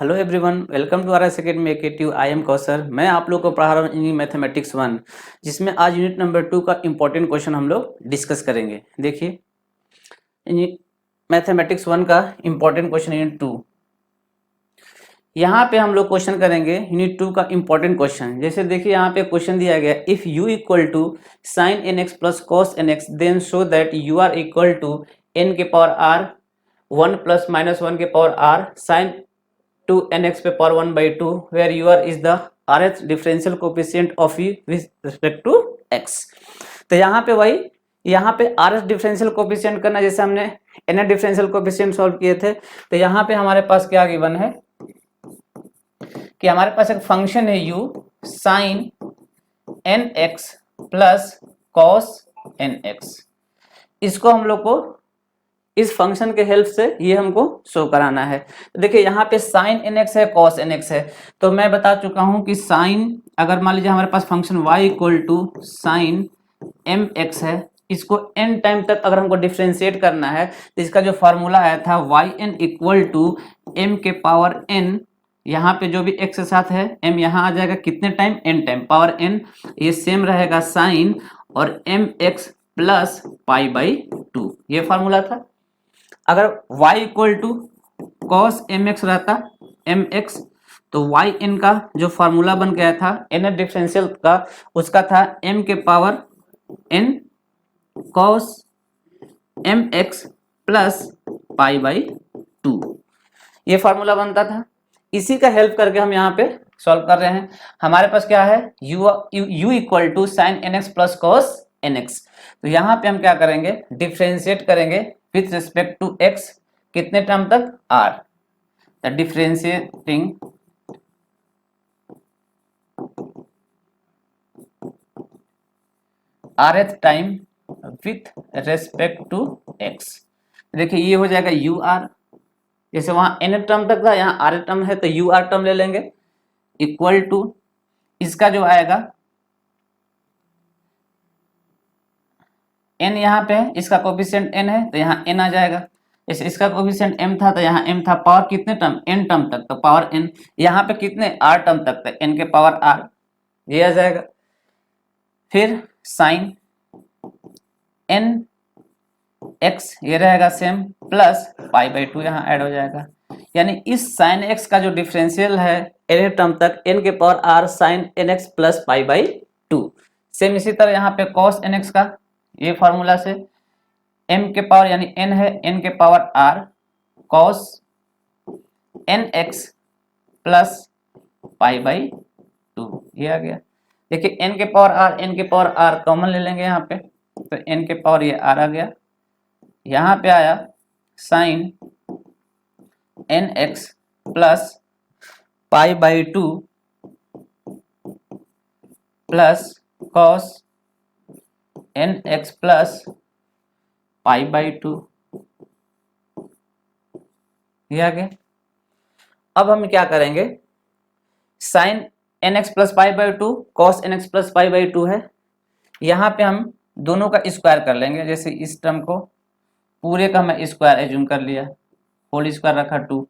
Hello everyone, welcome to R S academy एकेटिव। I am Kausar. मैं आप लोग को पढ़ा रहा हूँ इंजीनियरिंग मैथमेटिक्स 1, जिसमें आज यूनिट नंबर 2 का इम्पोर्टेंट क्वेश्चन हम लोग डिस्कस करेंगे। देखिए, मैथमेटिक्स 1 का इम्पोर्टेंट क्वेश्चन यूनिट 2। यहाँ पे हम लोग क्वेश्चन करेंगे यूनिट 2 का इम्पोर्टेंट क्वेश्चन। जैसे देखिए, यहाँ पे क्वेश्चन दिया गया, if u equal to sine n x plus cos n x then show that u r equal to n के पावर आर 1 प्लस माइनस 1 के power r sine to nx पे power 1/2 where u r is the rth differential coefficient of u with respect to x। तो यहाँ पे वही, यहाँ पे rth differential coefficient करना, जैसे हमने nth डिफरेंशियल कोफिशिएंट सॉल्व किए थे। तो यहाँ पे हमारे पास क्या गिवन है कि हमारे पास एक फंक्शन है u sine nx plus cos nx। इसको हम लोग को इस फंक्शन के हेल्प से ये हमको शो कराना है। तो देखिए, यहाँ पे साइन nx है, कॉस nx है। तो मैं बता चुका हूँ कि साइन, अगर मान लीजिए हमारे पास function y equal to sine mx है, इसको n टाइम तक अगर हमको डिफ्रेंशिएट करना है तो इसका जो फॉर्मूला आया था yn इक्वल टू m के पावर n, यहाँ पे जो भी x के साथ है m यहाँ आ जाएगा, कितने time, n time, power n। ये सेम रहेगा साइन और mx प्लस π/2, ये फॉर्मूला था। अगर y equal to cos mx रहता mx, तो yn का जो फॉर्मूला बन गया था nth डिफरेंशियल का, उसका था m के power n cos mx plus π/2, ये फॉर्मूला बनता था। इसी का हेल्प करके हम यहाँ पे सॉल्व कर रहे हैं। हमारे पास क्या है, u equal to sine nx plus cos nx। तो यहाँ पे हम क्या करेंगे, डिफ्रेंशिएट करेंगे विथ रिस्पेक्ट टू x, कितने टर्म तक, r। The differentiating rth time with respect to x। देखिए, ये हो जाएगा ur, जैसे वहां n टर्म तक था, यहाँ r टर्म है तो ur टर्म ले लेंगे, इक्वल टू इसका जो आएगा n, यहाँ पे है, इसका कोफिशिएंट n है तो यहाँ n आ जाएगा। जैसे इसका कोफिशिएंट m था तो यहाँ m था, पावर कितने टर्म, n टर्म तक, तो पावर n। यहाँ पे कितने, r टर्म तक, तो n के पावर r, ये आ जाएगा। फिर साइन n x ये रहेगा सेम, प्लस π/2 यहाँ ऐड हो जाएगा। यानी इस साइन x का जो डिफरेंशियल है n टर्म तक, n के power r sine nx plus π/2। Same इसी तरह यहाँ पे cos nx का, ये फॉर्मूला से m के पावर यानी n है, n के power r cos nx plus π/2, ये आ गया। देखिए, n के पावर r, n के पावर r कॉमन ले लेंगे यहाँ पे, तो n के पावर ये r आ गया। यहाँ पे आया sine nx plus π/2 plus cos nx plus π/2, ये आ गया। अब हम क्या करेंगे, sine nx plus π/2 cos nx plus π/2 है, यहाँ पे हम दोनों का स्क्वायर कर लेंगे। जैसे इस टर्म को पूरे का मैं स्क्वायर एज्यूम कर लिया, होल स्क्वायर रखा 2,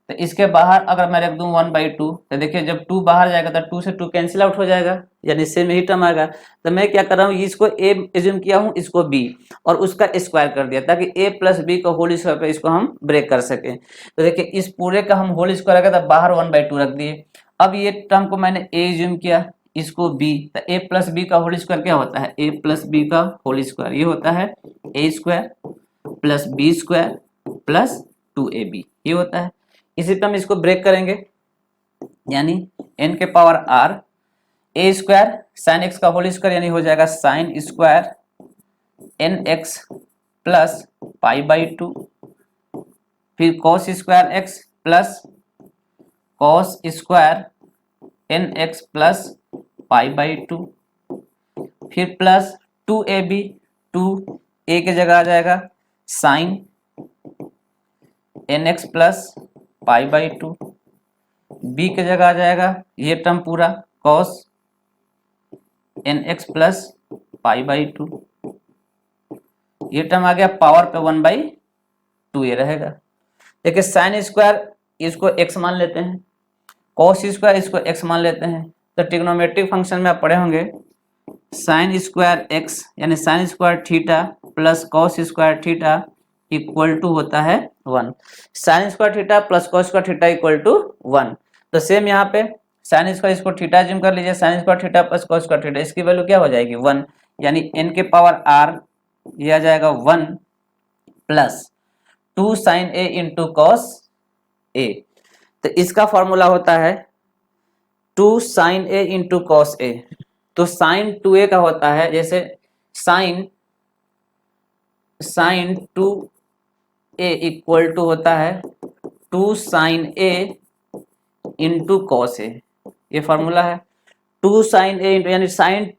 तो इसके बाहर अगर मैं रख दूं 1/2, तो देखिए जब 2 बाहर जाएगा तो 2 से 2 कैंसिल आउट हो जाएगा, यानी सेम ही टर्म आएगा। तो मैं क्या कर रहा हूँ, इसको a एज्यूम किया हूँ, इसको b, और उसका स्क्वायर कर दिया, ताकि a प्लस बी का होल स्क्वायर पे इसको हम ब्रेक कर सकें। तो देखिए, इस पूरे का हम होल स्क्वायर रखा था, बाहर 1/2 रख दिए। अब ये टर्म को मैंने a एज्यूम किया, इसको b, तो a प्लस बी का होल स्क्वायर क्या होता है, a प्लस बी का होल स्क्वायर, ये होता है a square plus b square plus 2ab, ये होता है। इसी तरह हम इसको ब्रेक करेंगे, यानी n के power r a square sine x का होल स्क्वायर, यानी हो जाएगा साइन स्क्वायर nx प्लस π/2, फिर cos square x plus cos square nx plus π/2, फिर प्लस 2ab, 2a की जगह आ जाएगा साइन nx प्लस π/2, b की जगह आ जाएगा ये टर्म पूरा cos nx प्लस π/2, ये टर्म आ गया पावर पे 1/2, ये रहेगा। देखिए, साइन स्क्वायर इसको x मान लेते हैं, cos स्क्वायर इसको x मान लेते हैं। तो ट्रिग्नोमेट्रिक फंक्शन में आप पढ़े होंगे साइन स्क्वायर x यानी sine square theta plus cos square theta equal to होता है 1। Sine square theta plus cos square theta equal to 1। तो सेम यहाँ पे साइन स्क्वायर इसको थीटा जिम कर लीजिए, sine square theta plus cos square theta, इसकी वैल्यू क्या हो जाएगी 1, यानी n के पावर r ये आ जाएगा 1 plus 2 sine a into cos a। तो इसका फॉर्मूला होता है 2 sine a into cos a। तो साइन 2a का होता है जैसे साइन 2a इक्वल टू होता है 2 sine a into cos a। ये फॉर्मूला है 2 साइन a इंटू यानी sine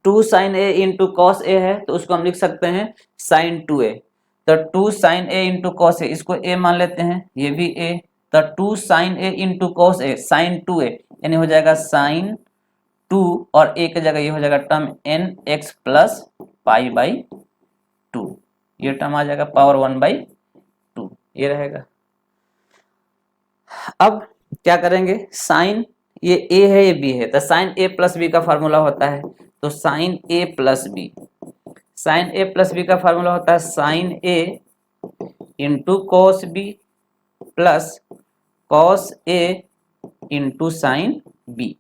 2 sine a into cos a है तो उसको हम लिख सकते हैं साइन 2a। तो 2 sine a into cos a, इसको a मान लेते हैं, ये भी a। तो 2 sine a into cos a sine 2a यानी हो जाएगा साइन 2 और a की जगह ये हो जाएगा term nx plus pi by 2, ये टर्म आ जाएगा पावर 1/2, ये रहेगा। अब क्या करेंगे, साइन ये a है ये b है, तो साइन a प्लस बी का फार्मूला होता है, तो sine a plus b, sine a plus b का फार्मूला होता है sine a into cos b plus cos a into sine b।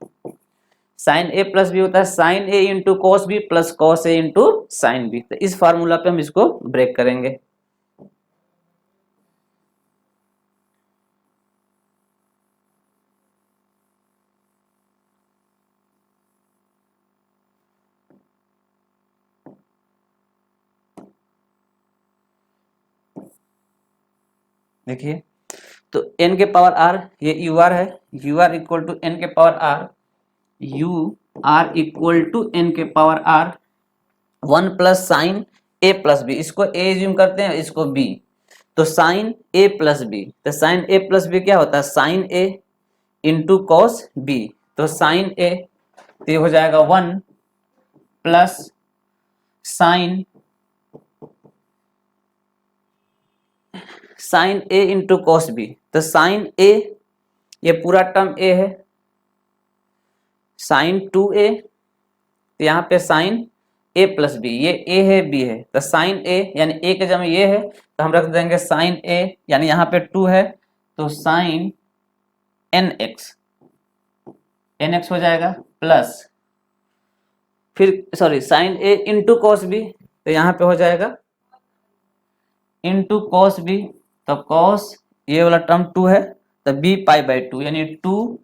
Sine a plus b होता है sine a into cos b plus cos a into sine b. तो इस formula पे हम इसको ब्रेक करेंगे। देखिए तो n के पावर r ये u r है, u r equal to n के power r, u r equal to n के power r 1 plus sine a plus b, इसको a एज्यूम करते हैं इसको b, तो साइन a प्लस बी, तो साइन a प्लस बी क्या होता है sine a into cos b, तो साइन a तो ये हो जाएगा 1 plus sine a into cos b, तो साइन a ये पूरा टर्म a है, साइन 2a, तो यहाँ पे साइन a प्लस बी, ये a है b है, तो साइन a यानी a के जगह ये है तो हम रख देंगे साइन a, यानी यहाँ पे 2 है तो साइन nx हो जाएगा प्लस फिर sorry sine a into cos b, तो यहाँ पे हो जाएगा इंटू कॉस बी, तो कॉस ये वाला टर्म 2 है तो b पाई बाई 2 यानी 2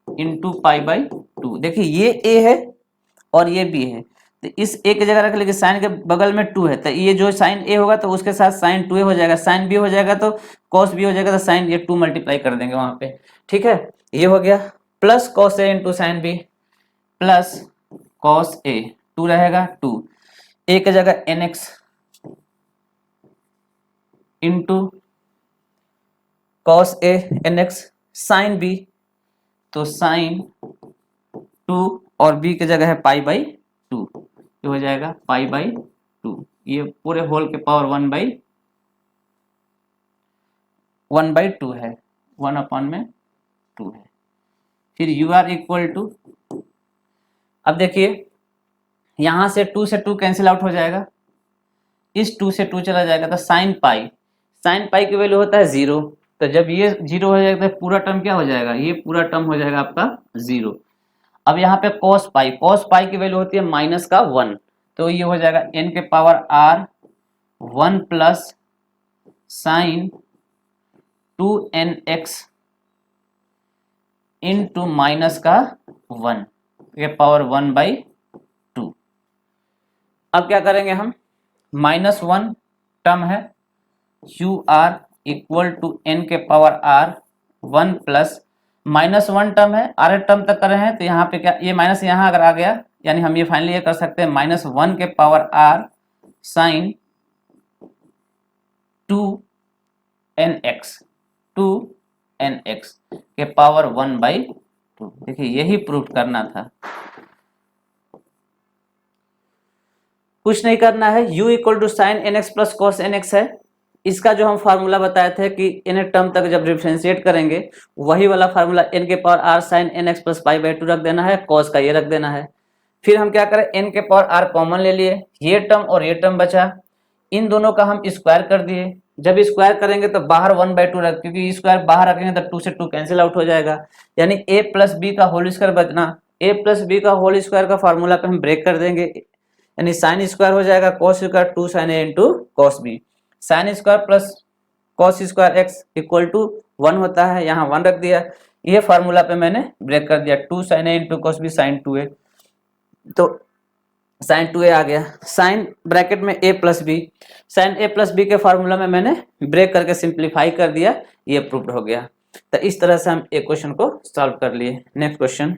इंटू पाई बाई 2। देखिए ये a है और ये b है, तो इस a की जगह रख लीजिए, साइन के बगल में 2 है तो ये जो साइन a होगा तो उसके साथ साइन 2a हो जाएगा, साइन b हो जाएगा तो कॉस b हो जाएगा, तो साइन ये 2 मल्टीप्लाई कर देंगे वहां पे। ठीक है, ये हो गया plus cos a into sine b plus cos a, 2 रहेगा 2, a की जगह nx into cos a nx sine b, तो साइन 2 और b की जगह है पाई बाई 2, ये हो जाएगा पाई बाई 2, ये पूरे होल के पावर 1/2 है, 1/2 है। फिर u r इक्वल टू, अब देखिए यहां से 2 से 2 कैंसिल आउट हो जाएगा, इस 2 से 2 चला जाएगा तो साइन पाई की वैल्यू होता है 0, तो जब ये 0 हो जाएगा तो पूरा टर्म क्या हो जाएगा, ये पूरा टर्म हो जाएगा आपका 0। अब यहाँ पे कॉस पाई की वैल्यू होती है माइनस का 1, तो ये हो जाएगा n के power r 1 plus sign 2nx into minus का 1 के पावर 1/2। अब क्या करेंगे हम, -1 टर्म है u r equal to n के पावर r 1 प्लस -1 टर्म है, r टर्म तक कर रहे हैं तो यहाँ पे क्या, ये माइनस यहाँ अगर आ गया यानी हम ये फाइनली ये कर सकते हैं -1 के पावर r साइन 2nx के पावर 1/2। देखिए यही प्रूफ करना था, कुछ नहीं करना है। u equal to sine nx plus cos nx है, इसका जो हम फार्मूला बताए थे कि इन टर्म तक जब डिफरेंशिएट करेंगे वही वाला फार्मूला n के power r sin nx plus pi by 2 रख देना है, cos का ये रख देना है। फिर हम क्या करें, n के पावर r कॉमन ले लिए, ये टर्म और ये टर्म बचा, इन दोनों का हम स्क्वायर कर दिए। जब स्क्वायर करेंगे तो बाहर 1/2 रख, क्योंकि स्क्वायर बाहर रखेंगे तो 2 से 2 कैंसिल आउट हो जाएगा, यानी a प्लस बी का होल स्क्वायर बचना। a प्लस बी का होल स्क्वायर का फार्मूला पे हम ब्रेक कर देंगे, यानी साइन स्क्वायर हो जाएगा cos square 2 sin a into cos b, sine square plus cos square x equal to 1 होता है, यहाँ 1 रख दिया। ये फार्मूला पे मैंने ब्रेक कर दिया, 2 sin a into cos b sin 2a, तो साइन 2a आ गया, साइन ब्रैकेट में a plus b, sine a plus b के फार्मूला में मैंने ब्रेक करके सिंप्लीफाई कर दिया, ये प्रूव्ड हो गया। तो इस तरह से हम एक क्वेश्चन को सॉल्व कर लिए। नेक्स्ट क्वेश्चन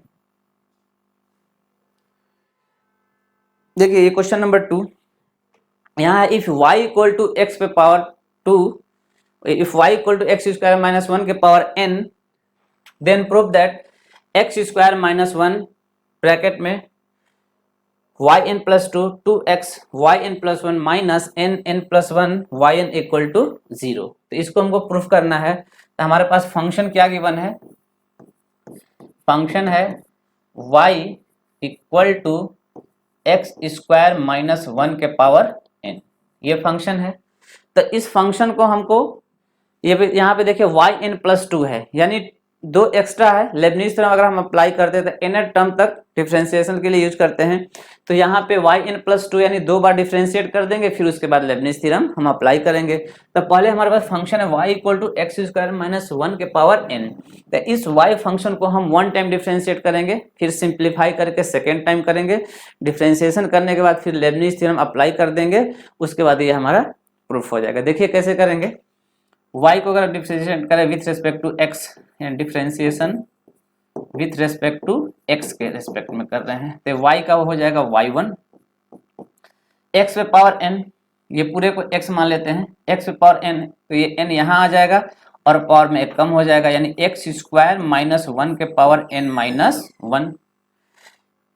देखिए, ये क्वेश्चन नंबर 2, यहाँ if y equal to x पे power 2, if y equal to x square minus 1 के power n, then prove that x square minus 1 bracket में yn plus 2 2x yn plus 1 minus n plus 1 yn equal to 0। तो इसको हमको proof करना है। तो हमारे पास फंक्शन क्या गिवन है, फंक्शन है y equal to x square minus 1 के पावर n, ये फंक्शन है। तो इस फंक्शन को हमको ये यहाँ पे देखिए yn प्लस 2 है, यानी 2 एक्स्ट्रा है। लेबनीज थ्योरम अगर हम अप्लाई करते हैं तो nth टर्म तक डिफरेंशिएशन के लिए यूज करते हैं, तो यहाँ पे yn प्लस 2 यानी 2 बार डिफरेंशिएट कर देंगे, फिर उसके बाद लेबनीज थ्योरम हम अप्लाई करेंगे। तो पहले हमारे पास फंक्शन है y equal to x square minus 1 के पावर n। तो इस y फंक्शन को हम 1 टाइम डिफरेंशिएट करेंगे, फिर सिंप्लीफाई करके सेकेंड टाइम करेंगे, डिफरेंशिएशन करने के बाद फिर लेबनीज थ्योरम अप्लाई कर देंगे, उसके बाद ये हमारा प्रूफ हो जाएगा। देखिए कैसे करेंगे, y को अगर डिफरेंशिएट करें with respect to x, differentiation with respect to x के रेस्पेक्ट में कर रहे हैं, तो y का हो जाएगा y1, x पे पावर n, ये पूरे को x मान लेते हैं, x पे पावर n, तो ये n यहाँ आ जाएगा और पावर में एक कम हो जाएगा, यानी एक्स स्क्वायर माइनस 1 के पावर n माइनस 1,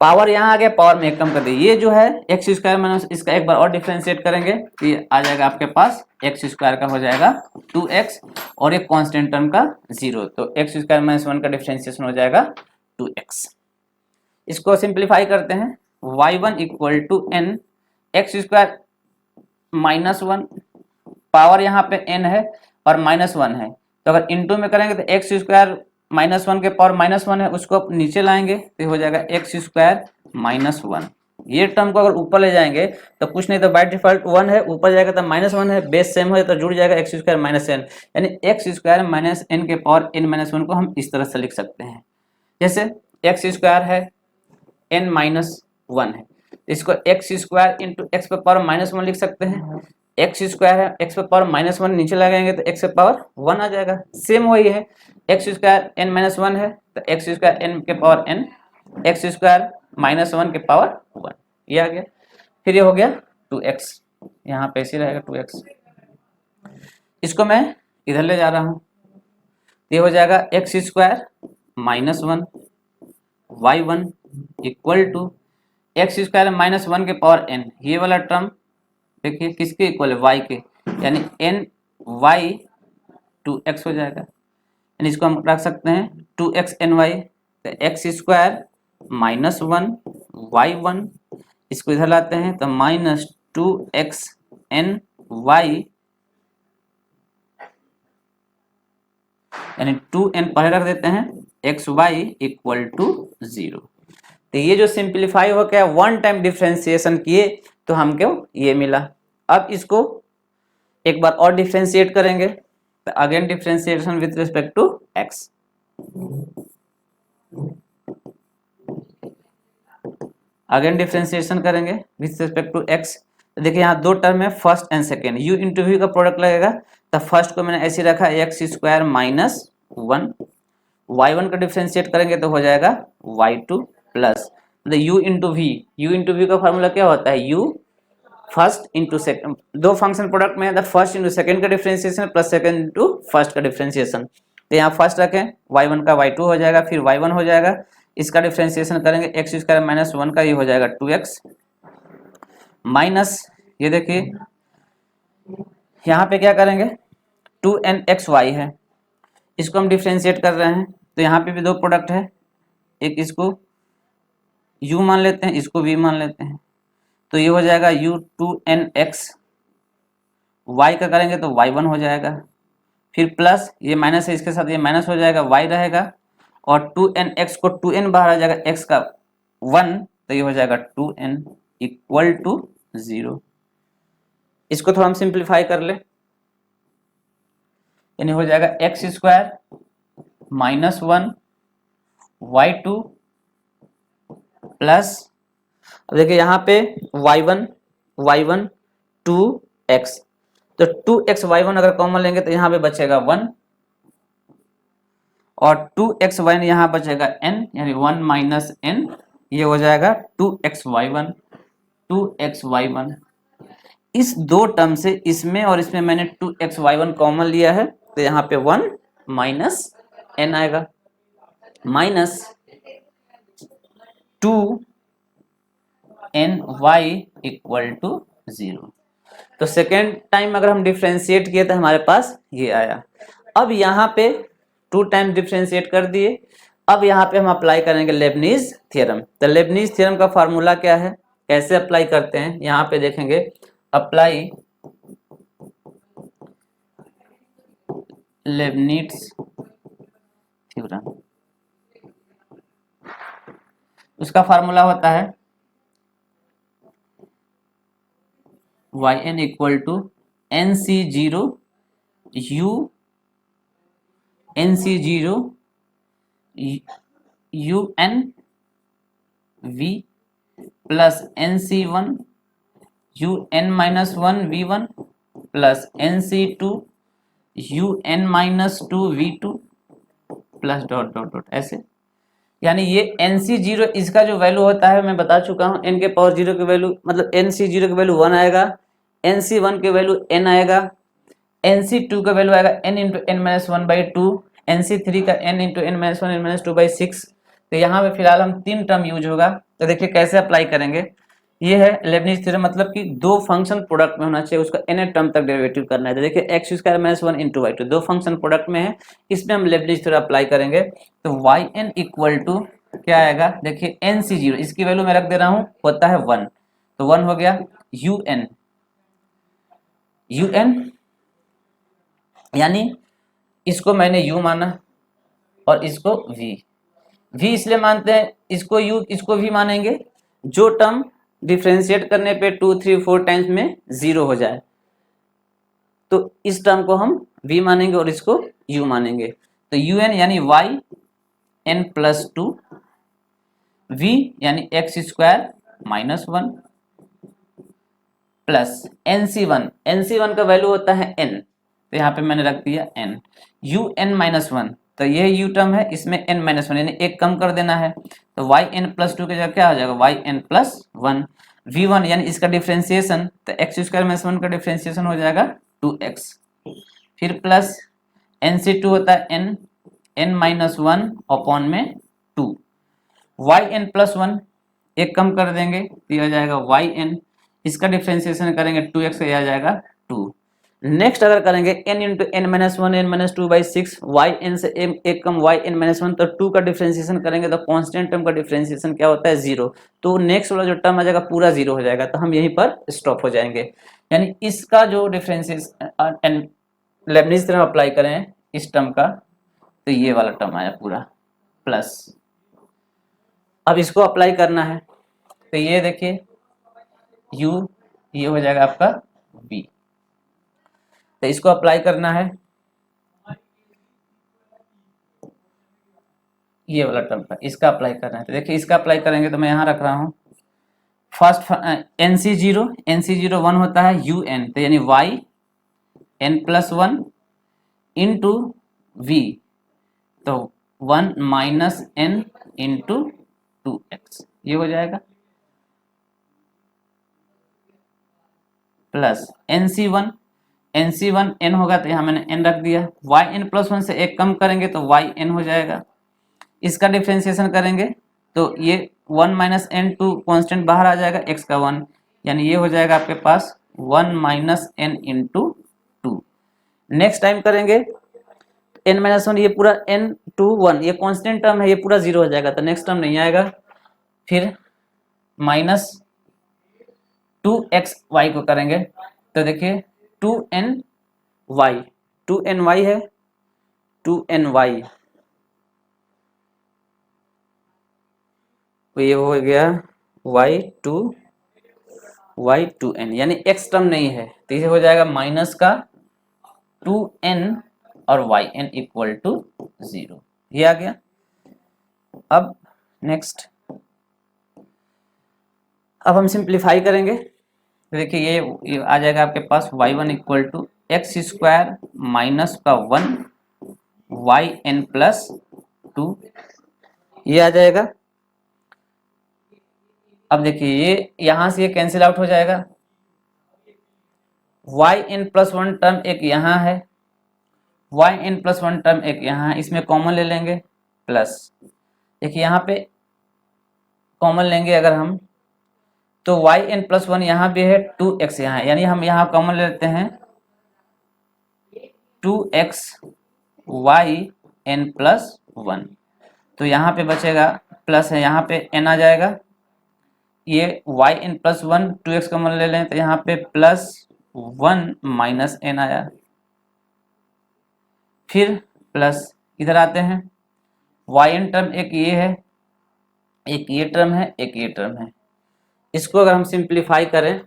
पावर यहाँ आ गया, पावर में एक कम कर दिए। ये जो है एक्स स्क्वायर माइनस, इसका एक बार और डिफरेंशिएट करेंगे तो ये आ जाएगा आपके पास एक्स स्क्वायर का हो जाएगा 2x और एक कांस्टेंट टर्म का 0, तो एक्स स्क्वायर माइनस 1 का डिफरेंशिएशन हो जाएगा 2x। इसको सिंप्लीफाई करते हैं, y1 equal to n x square minus 1, power यहाँ पे n है और माइनस 1 है, तो अगर इनटू में करेंगे तो एक्स स्क्वायर माइनस 1 के पावर माइनस 1 है, उसको नीचे लाएंगे तो हो जाएगा एक्स स्क्वायर माइनस 1। ये टर्म को अगर ऊपर ले जाएंगे तो कुछ नहीं, तो बाय डिफॉल्ट 1 है, ऊपर जाएगा तो माइनस 1 है, बेस सेम हो तो जुड़ जाएगा एक्स स्क्वायर माइनस n, यानी एक्स स्क्वायर माइनस n के पावर n माइनस 1 को हम इस तरह से लिख सकते हैं, जैसे एक्स स्क्वायर है n माइनस 1 है, इसको एक्स स्क्वायर इंटू एक्स पे पावर माइनस 1 लिख सकते हैं, एक्स स्क्वायर है, एक्स पे पावर माइनस 1 नीचे लगाएंगे तो एक्स पे पावर 1 आ जाएगा, सेम वही है, एक्स स्क्वायर n माइनस 1 है तो एक्स स्क्वायर n के power n, x square minus 1 के पावर 1, ये आ गया। फिर ये हो गया 2x, यहाँ पे ऐसे रहेगा 2x, इसको मैं इधर ले जा रहा हूँ, ये हो जाएगा x square minus 1 y1 equal to x square minus 1 के पावर n, ये वाला टर्म देखिए किसके इक्वल है, y के, यानी n y 2x हो जाएगा, यानी इसको हम रख सकते हैं 2x ny, तो एक्स स्क्वायर माइनस 1 y1, इसको इधर लाते हैं तो माइनस 2x ny, यानी 2n पहले रख देते हैं, एक्स वाई इक्वल टू 0। तो ये जो सिंप्लीफाई हो गया, 1 टाइम डिफरेंशिएशन किए तो हमको ये मिला। अब इसको एक बार और डिफरेंशिएट करेंगे, तो again differentiation with respect to x, again differentiation करेंगे विथ रिस्पेक्ट टू x। तो देखिए यहाँ 2 टर्म है, first and second, u into v का प्रोडक्ट लगेगा, तो फर्स्ट को मैंने ऐसे रखा एक्स स्क्वायर माइनस 1, y1 का डिफरेंशिएट करेंगे तो हो जाएगा y2 plus u into v का फॉर्मूला क्या होता है, u first into second, 2 function product में फर्स्ट इंटू सेकंड का differentiation plus second into first का डिफरेंशिएशन। तो यहाँ फर्स्ट रखें, y1 का y2 हो जाएगा, फिर y1 हो जाएगा, इसका डिफरेंशिएशन करेंगे एक्स स्क्वायर माइनस 1 का, ये हो जाएगा 2x माइनस, ये देखिए यहाँ पे क्या करेंगे 2nxy है, इसको हम डिफ्रेंशिएट कर रहे हैं तो यहाँ पे भी दो प्रोडक्ट है, एक इसको u मान लेते हैं, इसको v मान लेते हैं, तो ये हो जाएगा u 2nx, y का करेंगे तो y1 हो जाएगा, फिर प्लस ये माइनस है, इसके साथ ये माइनस हो जाएगा, y रहेगा, और 2nx को 2n बाहर आ जाएगा, x का 1, तो ये हो जाएगा 2n इक्वल टू 0। इसको थोड़ा हम सिंप्लीफाई कर ले, यानी हो जाएगा x square minus 1 y2 plus, अब देखिए यहाँ पे y1 2x, तो 2x y1 अगर कॉमन लेंगे तो यहाँ पे बचेगा 1, और 2x y1 यहाँ बचेगा n, यानी 1 माइनस n, ये हो जाएगा 2x y1। इस दो टर्म से इसमें और इसमें मैंने 2x y1 कॉमन लिया है, तो यहाँ पे 1 माइनस n आएगा, माइनस 2ny इक्वल टू 0। तो सेकेंड टाइम अगर हम डिफ्रेंशिएट किए तो हमारे पास ये आया। अब यहाँ पे 2 टाइम डिफ्रेंशिएट कर दिए, अब यहाँ पे हम अप्लाई करेंगे लेबनीज थ्योरम। तो लेबनीज थ्योरम का फार्मूला क्या है, कैसे अप्लाई करते हैं, यहाँ पे देखेंगे अप्लाई लेबनीज थ्योरम। उसका फार्मूला होता है yn equal to nc0 u nc0 un v plus nc1 un minus 1 v1 plus nc2 un minus 2 v2 plus dot dot dot ऐसे। यानी ये nc0 इसका जो वैल्यू होता है मैं बता चुका हूँ, n के पावर 0 की वैल्यू मतलब nc0 की वैल्यू 1 आएगा, nc1 की वैल्यू n आएगा, nc2 का वैल्यू आएगा n into n minus 1/2, nc3 का n into n minus 1 n minus 2/6। तो यहाँ पे फिलहाल हम 3 टर्म यूज होगा। तो देखिए कैसे अप्लाई करेंगे, ये है लेबनीज थ्योरम, मतलब कि दो फंक्शन प्रोडक्ट में होना चाहिए, उसका n टर्म तक डेरिवेटिव करना है। तो देखिए x square minus 1 into y2 दो फंक्शन प्रोडक्ट में है, इसमें हम लेबनीज थ्योरम अप्लाई करेंगे। तो yn इक्वल टू क्या आएगा, देखिए nc0 इसकी वैल्यू मैं रख दे रहा हूँ, होता है 1, तो 1 हो गया, un यानी इसको मैंने u माना और इसको v इसलिए मानते हैं, इसको u इसको v मानेंगे, जो टर्म डिफ्रेंशिएट करने पे 2 3 4 टाइम्स में 0 हो जाए, तो इस टर्म को हम v मानेंगे और इसको u मानेंगे। तो un यानी y n प्लस 2, v यानी x square minus 1 plus nc1 का वैल्यू होता है n, तो यहाँ पे मैंने रख दिया n, un माइनस 1, तो ये u टर्म है, इसमें n माइनस 1 यानी एक कम कर देना है, तो yn प्लस 2 की जगह क्या हो जाएगा yn प्लस 1, v1 यानी इसका डिफ्रेंशिएशन, तो एक्स स्क्वायर माइनस 1 का डिफ्रेंशिएशन हो जाएगा 2x, फिर प्लस nc2 होता है n माइनस 1 अपॉन में 2, yn प्लस 1 एक कम कर देंगे तो यह हो जाएगा yn, इसका डिफ्रेंशिएशन करेंगे 2x, यह आ जाएगा 2। नेक्स्ट अगर करेंगे n into n minus 1 n minus 2/6, yn से एक कम yn माइनस 1, तो 2 का डिफ्रेंशिएशन करेंगे तो कांस्टेंट टर्म का डिफ्रेंशिएशन क्या होता है 0, तो नेक्स्ट वाला जो टर्म आ जाएगा पूरा 0 हो जाएगा, तो हम यहीं पर स्टॉप हो जाएंगे। यानी इसका जो डिफ्रेंशिएशन लेबनीज थ्योरम अप्लाई करें इस टर्म का, तो ये वाला टर्म आया पूरा प्लस। अब इसको अप्लाई करना है, तो ये देखिए u ये हो जाएगा आपका v, तो इसको अप्लाई करना है, ये वाला टर्म का इसका अप्लाई करना है। तो देखिए इसका अप्लाई करेंगे तो मैं यहाँ रख रहा हूँ, फर्स्ट nc0 1 होता है un, तो यानी y n plus 1 into v, तो 1 माइनस n इंटू 2x, ये हो जाएगा, प्लस nc1 n होगा तो यहाँ मैंने n रख दिया, yn प्लस 1 से एक कम करेंगे तो yn हो जाएगा, इसका डिफ्रेंशिएशन करेंगे तो ये 1 माइनस n 2 कॉन्स्टेंट बाहर आ जाएगा, x का 1, यानी ये हो जाएगा आपके पास 1 minus n into next time करेंगे n-1 ये पूरा n/1 ये कांस्टेंट टर्म है, ये पूरा 0 हो जाएगा तो नेक्स्ट टर्म नहीं आएगा। फिर माइनस 2xy को करेंगे तो देखिए 2ny 2ny है 2ny तो ये हो गया y2n यानी x टर्म नहीं है तो ये हो जाएगा माइनस का 2n और yn इक्वल टू 0, ये आ गया। अब नेक्स्ट अब हम सिंप्लीफाई करेंगे तो देखिए ये आ जाएगा आपके पास y1 equal to x square minus का 1 yn प्लस 2, ये आ जाएगा। अब देखिए ये यहां से ये कैंसिल आउट हो जाएगा, yn प्लस 1 टर्म एक यहाँ है, yn प्लस 1 टर्म एक यहाँ है, इसमें कॉमन ले लेंगे प्लस, देखिए यहाँ पे कॉमन लेंगे अगर हम तो yn प्लस 1 यहाँ भी है 2x यहाँ है, यानी हम यहाँ कॉमन लेते हैं 2x yn प्लस 1 तो यहाँ पे बचेगा प्लस है, यहाँ पे n आ जाएगा, ये yn प्लस 1 2x कॉमन ले लें तो यहाँ पे प्लस 1 माइनस n आया, फिर प्लस इधर आते हैं yn टर्म एक ये है, एक ये टर्म है, एक ये टर्म है, इसको अगर हम सिंप्लीफाई करें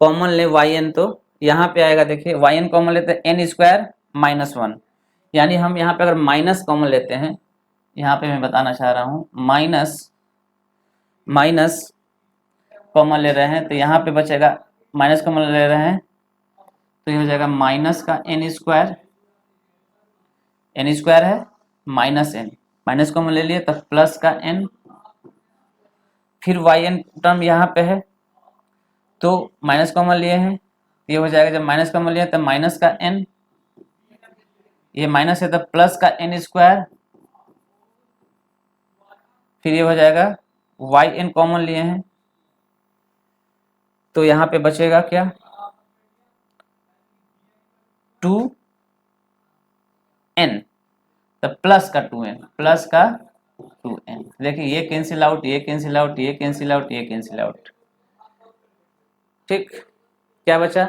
कॉमन ले yn तो यहाँ पे आएगा, देखिए yn कॉमन लेते हैं n स्क्वायर माइनस 1, यानी हम यहाँ पे अगर माइनस कॉमन लेते हैं, यहाँ पे मैं बताना चाह रहा हूँ माइनस कॉमन ले रहे हैं तो यहाँ पे बचेगा, माइनस कॉमन ले रहे हैं तो ये हो जाएगा माइनस का n स्क्वायर है माइनस n, माइनस कॉमन ले लिए तो प्लस का n, फिर yn टर्म यहाँ पे है तो माइनस कॉमन लिए हैं, ये हो जाएगा, जब माइनस कॉमन लिया तो माइनस का n, ये माइनस है तो प्लस का n स्क्वायर, फिर ये हो जाएगा yn कॉमन लिए हैं तो यहाँ पे बचेगा क्या 2n तो प्लस का 2n, देखिए ये कैंसिल आउट, ये कैंसिल आउट, ये कैंसिल आउट, ये कैंसिल आउट, ठीक, क्या बचा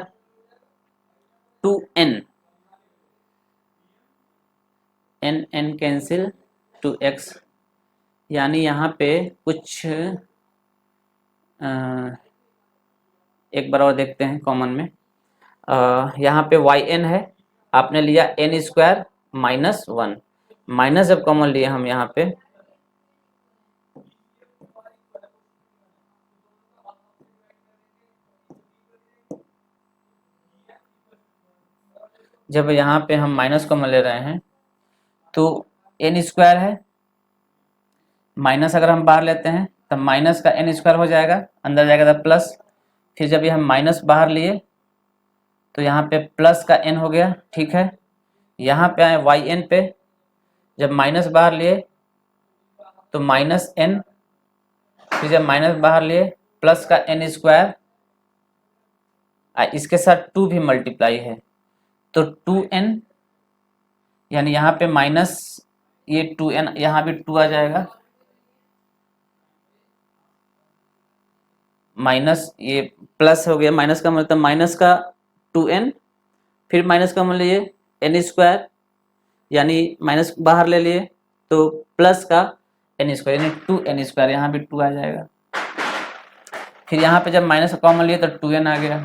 2n, n कैंसिल 2x, यानी यहाँ पे कुछ एक बार और देखते हैं कॉमन में, यहाँ पे yn है, आपने लिया n स्क्वायर माइनस 1, माइनस जब कॉमन लिए हम यहाँ पे जब यहाँ पे हम माइनस कॉमन ले रहे हैं तो n स्क्वायर है, माइनस अगर हम बाहर लेते हैं तो माइनस का n स्क्वायर हो जाएगा, अंदर जाएगा तो प्लस, फिर जब ये हम माइनस बाहर लिए तो यहाँ पे प्लस का n हो गया, ठीक है, यहाँ पे आए yn पे, जब माइनस बाहर लिए तो माइनस n, फिर जब माइनस बाहर लिए प्लस का n स्क्वायर, इसके साथ 2 भी मल्टीप्लाई है तो 2n, यानी यहाँ पे माइनस ये 2n, यहाँ भी 2 आ जाएगा, माइनस ये प्लस हो गया, माइनस का मतलब माइनस का 2n, फिर माइनस का मतलब ये n स्क्वायर, यानी माइनस बाहर ले लिए तो प्लस का n स्क्वायर, यानी 2n स्क्वायर, यहाँ भी 2 आ जाएगा, फिर यहाँ पे जब माइनस कॉमन लिए तो 2n आ गया,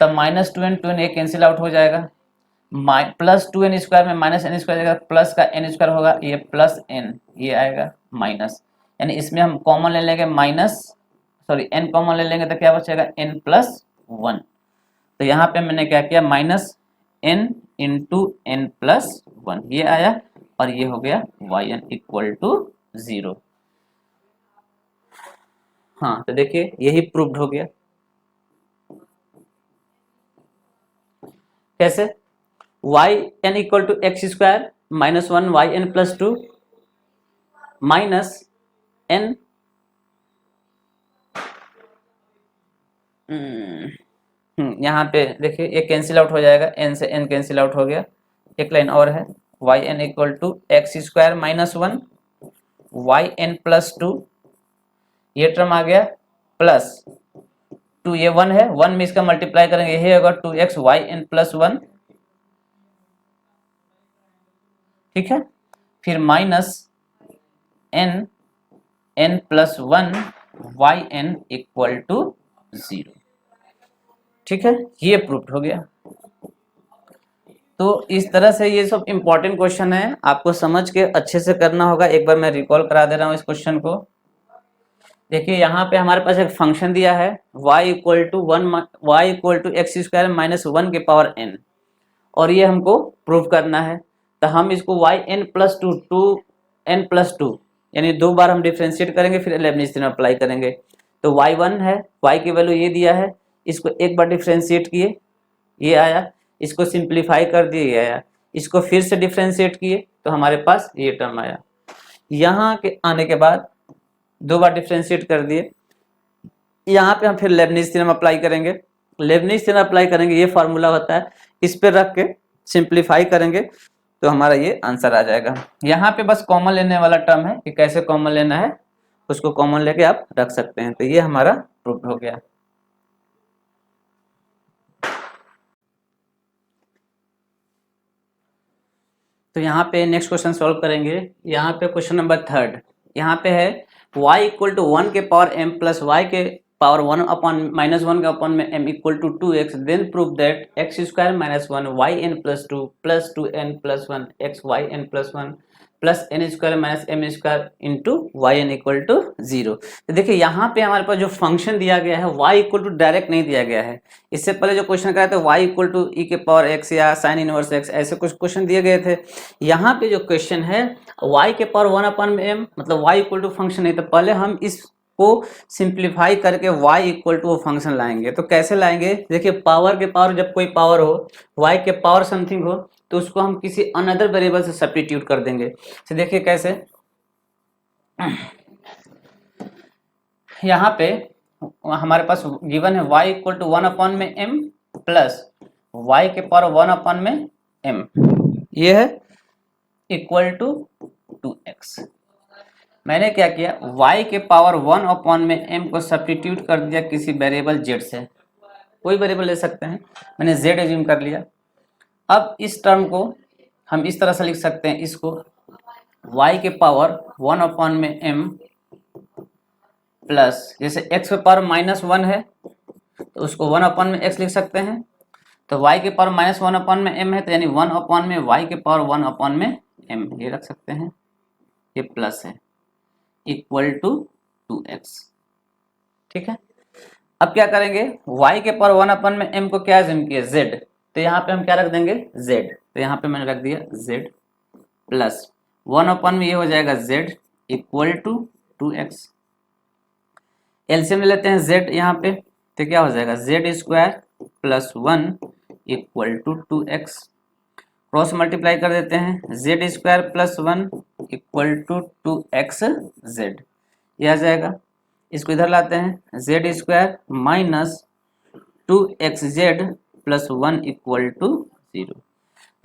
तब माइनस 2n ये कैंसिल आउट हो जाएगा, प्लस 2n स्क्वायर में माइनस n स्क्वायर जाएगा, प्लस का n स्क्वायर होगा, ये प्लस n, ये आएगा माइनस, यानी इसमें हम कॉमन ले लेंगे माइनस, सॉरी n कॉमन ले लेंगे तो क्या बचेगा n प्लस 1, तो यहाँ पे मैंने क्या किया minus n into n plus 1, ये आया और ये हो गया yn इक्वल टू 0। हाँ तो देखिए यही प्रूव्ड हो गया, कैसे yn equal to x square minus 1 yn plus 2 minus n यहाँ पे देखिए ये कैंसिल आउट हो जाएगा, n से n कैंसिल आउट हो गया। एक लाइन और है, y n equal to x square minus 1 y n plus 2, ये टर्म आ गया प्लस 2, ये 1 है, 1 में इसका मल्टीप्लाई करेंगे यही होगा 2x वाई एन प्लस 1, ठीक है। फिर minus n n plus 1 y n equal to 0, ठीक है, ये प्रूफ हो गया। तो इस तरह से ये सब इंपॉर्टेंट क्वेश्चन है, आपको समझ के अच्छे से करना होगा। एक बार मैं रिकॉल करा दे रहा हूँ इस क्वेश्चन को। देखिए यहाँ पे हमारे पास एक फंक्शन दिया है y equal to x square minus 1 के पावर n, और ये हमको प्रूव करना है। तो हम इसको y n plus two n plus 2 यानी 2 बार हम डिफ्रेंशिएट करेंगे, फिर लेबनिज थ्योरम अप्लाई करेंगे। तो y1 है, y की वैल्यू ये दिया है, इसको एक बार डिफ्रेंशिएट किए ये आया, इसको सिंप्लीफाई कर दिए ये आया, इसको फिर से डिफ्रेंशिएट किए तो हमारे पास ये टर्म आया। यहाँ के आने के बाद 2 बार डिफ्रेंशिएट कर दिए, यहाँ पे हम फिर लेबनिज थ्योरम अप्लाई करेंगे। लेबनिज थ्योरम अप्लाई करेंगे, ये फार्मूला होता है, इस पे रख के सिंप्लीफाई करेंगे तो हमारा ये आंसर आ जाएगा। यहाँ पे बस कॉमन लेने वाला टर्म है कि कैसे कॉमन लेना है, उसको कॉमन लेके आप रख सकते हैं। तो ये हमारा प्रूफ हो गया। तो यहाँ पे नेक्स्ट क्वेश्चन सॉल्व करेंगे। यहाँ पे क्वेश्चन नंबर 3, यहाँ पे है y इक्वल टू 1 के पावर m प्लस y के पावर 1 अपॉन माइनस 1 के अपॉन में m equal to 2x, then prove that x square minus 1 y n plus 2 plus 2n plus 1 x y n plus 1 plus n square minus m square into y n equal to 0। तो देखिए यहाँ पे हमारे पास जो function दिया गया है y equal to direct नहीं दिया गया है। इससे पहले जो क्वेश्चन कराए थे y इक्वल टू ई के पावर x या साइन इनवर्स x, ऐसे कुछ क्वेश्चन दिए गए थे। यहाँ पे जो क्वेश्चन है y के पावर 1 अपॉन में m, मतलब y इक्वल टू फंक्शन नहीं, तो पहले हम इसको सिंप्लीफाई करके y इक्वल टू वो फंक्शन लाएंगे। तो कैसे लाएंगे, देखिए पावर के पावर, जब कोई पावर हो y के पावर समथिंग हो तो उसको हम किसी अनदर वेरिएबल से सब्स्टिट्यूट कर देंगे। तो देखिए कैसे, यहाँ पे हमारे पास गिवन है y इक्वल टू 1 अपॉन में m प्लस y के पावर 1 अपॉन में m, ये है इक्वल टू 2x। मैंने क्या किया, y के पावर 1 अपॉन में m को सब्स्टिट्यूट कर दिया किसी वेरिएबल z से, कोई वेरिएबल ले सकते हैं, मैंने z एज्यूम कर लिया। अब इस टर्म को हम इस तरह से लिख सकते हैं, इसको y के पावर 1 अपॉन में m प्लस, जैसे x के पावर माइनस 1 है तो उसको 1 अपॉन में x लिख सकते हैं, तो y के पावर माइनस 1 अपॉन में m है तो यानी 1 अपॉन में y के पावर 1 अपॉन में m, ये रख सकते हैं, ये प्लस है, इक्वल टू 2x, ठीक है। अब क्या करेंगे, y के पावर 1 अपॉन में m को क्या एज्यूम किया, z, तो यहाँ पे हम क्या रख देंगे, z, तो यहाँ पे मैंने रख दिया z प्लस 1 अपॉन में ये हो जाएगा z equal to 2x। LCM ले लेते हैं z यहाँ पे, तो क्या हो जाएगा z square plus 1 equal to 2x, cross multiply कर देते हैं, z square plus 1 equal to 2xz, ये आ जाएगा। इसको इधर लाते हैं, z square minus 2xz plus 1 equal to 0।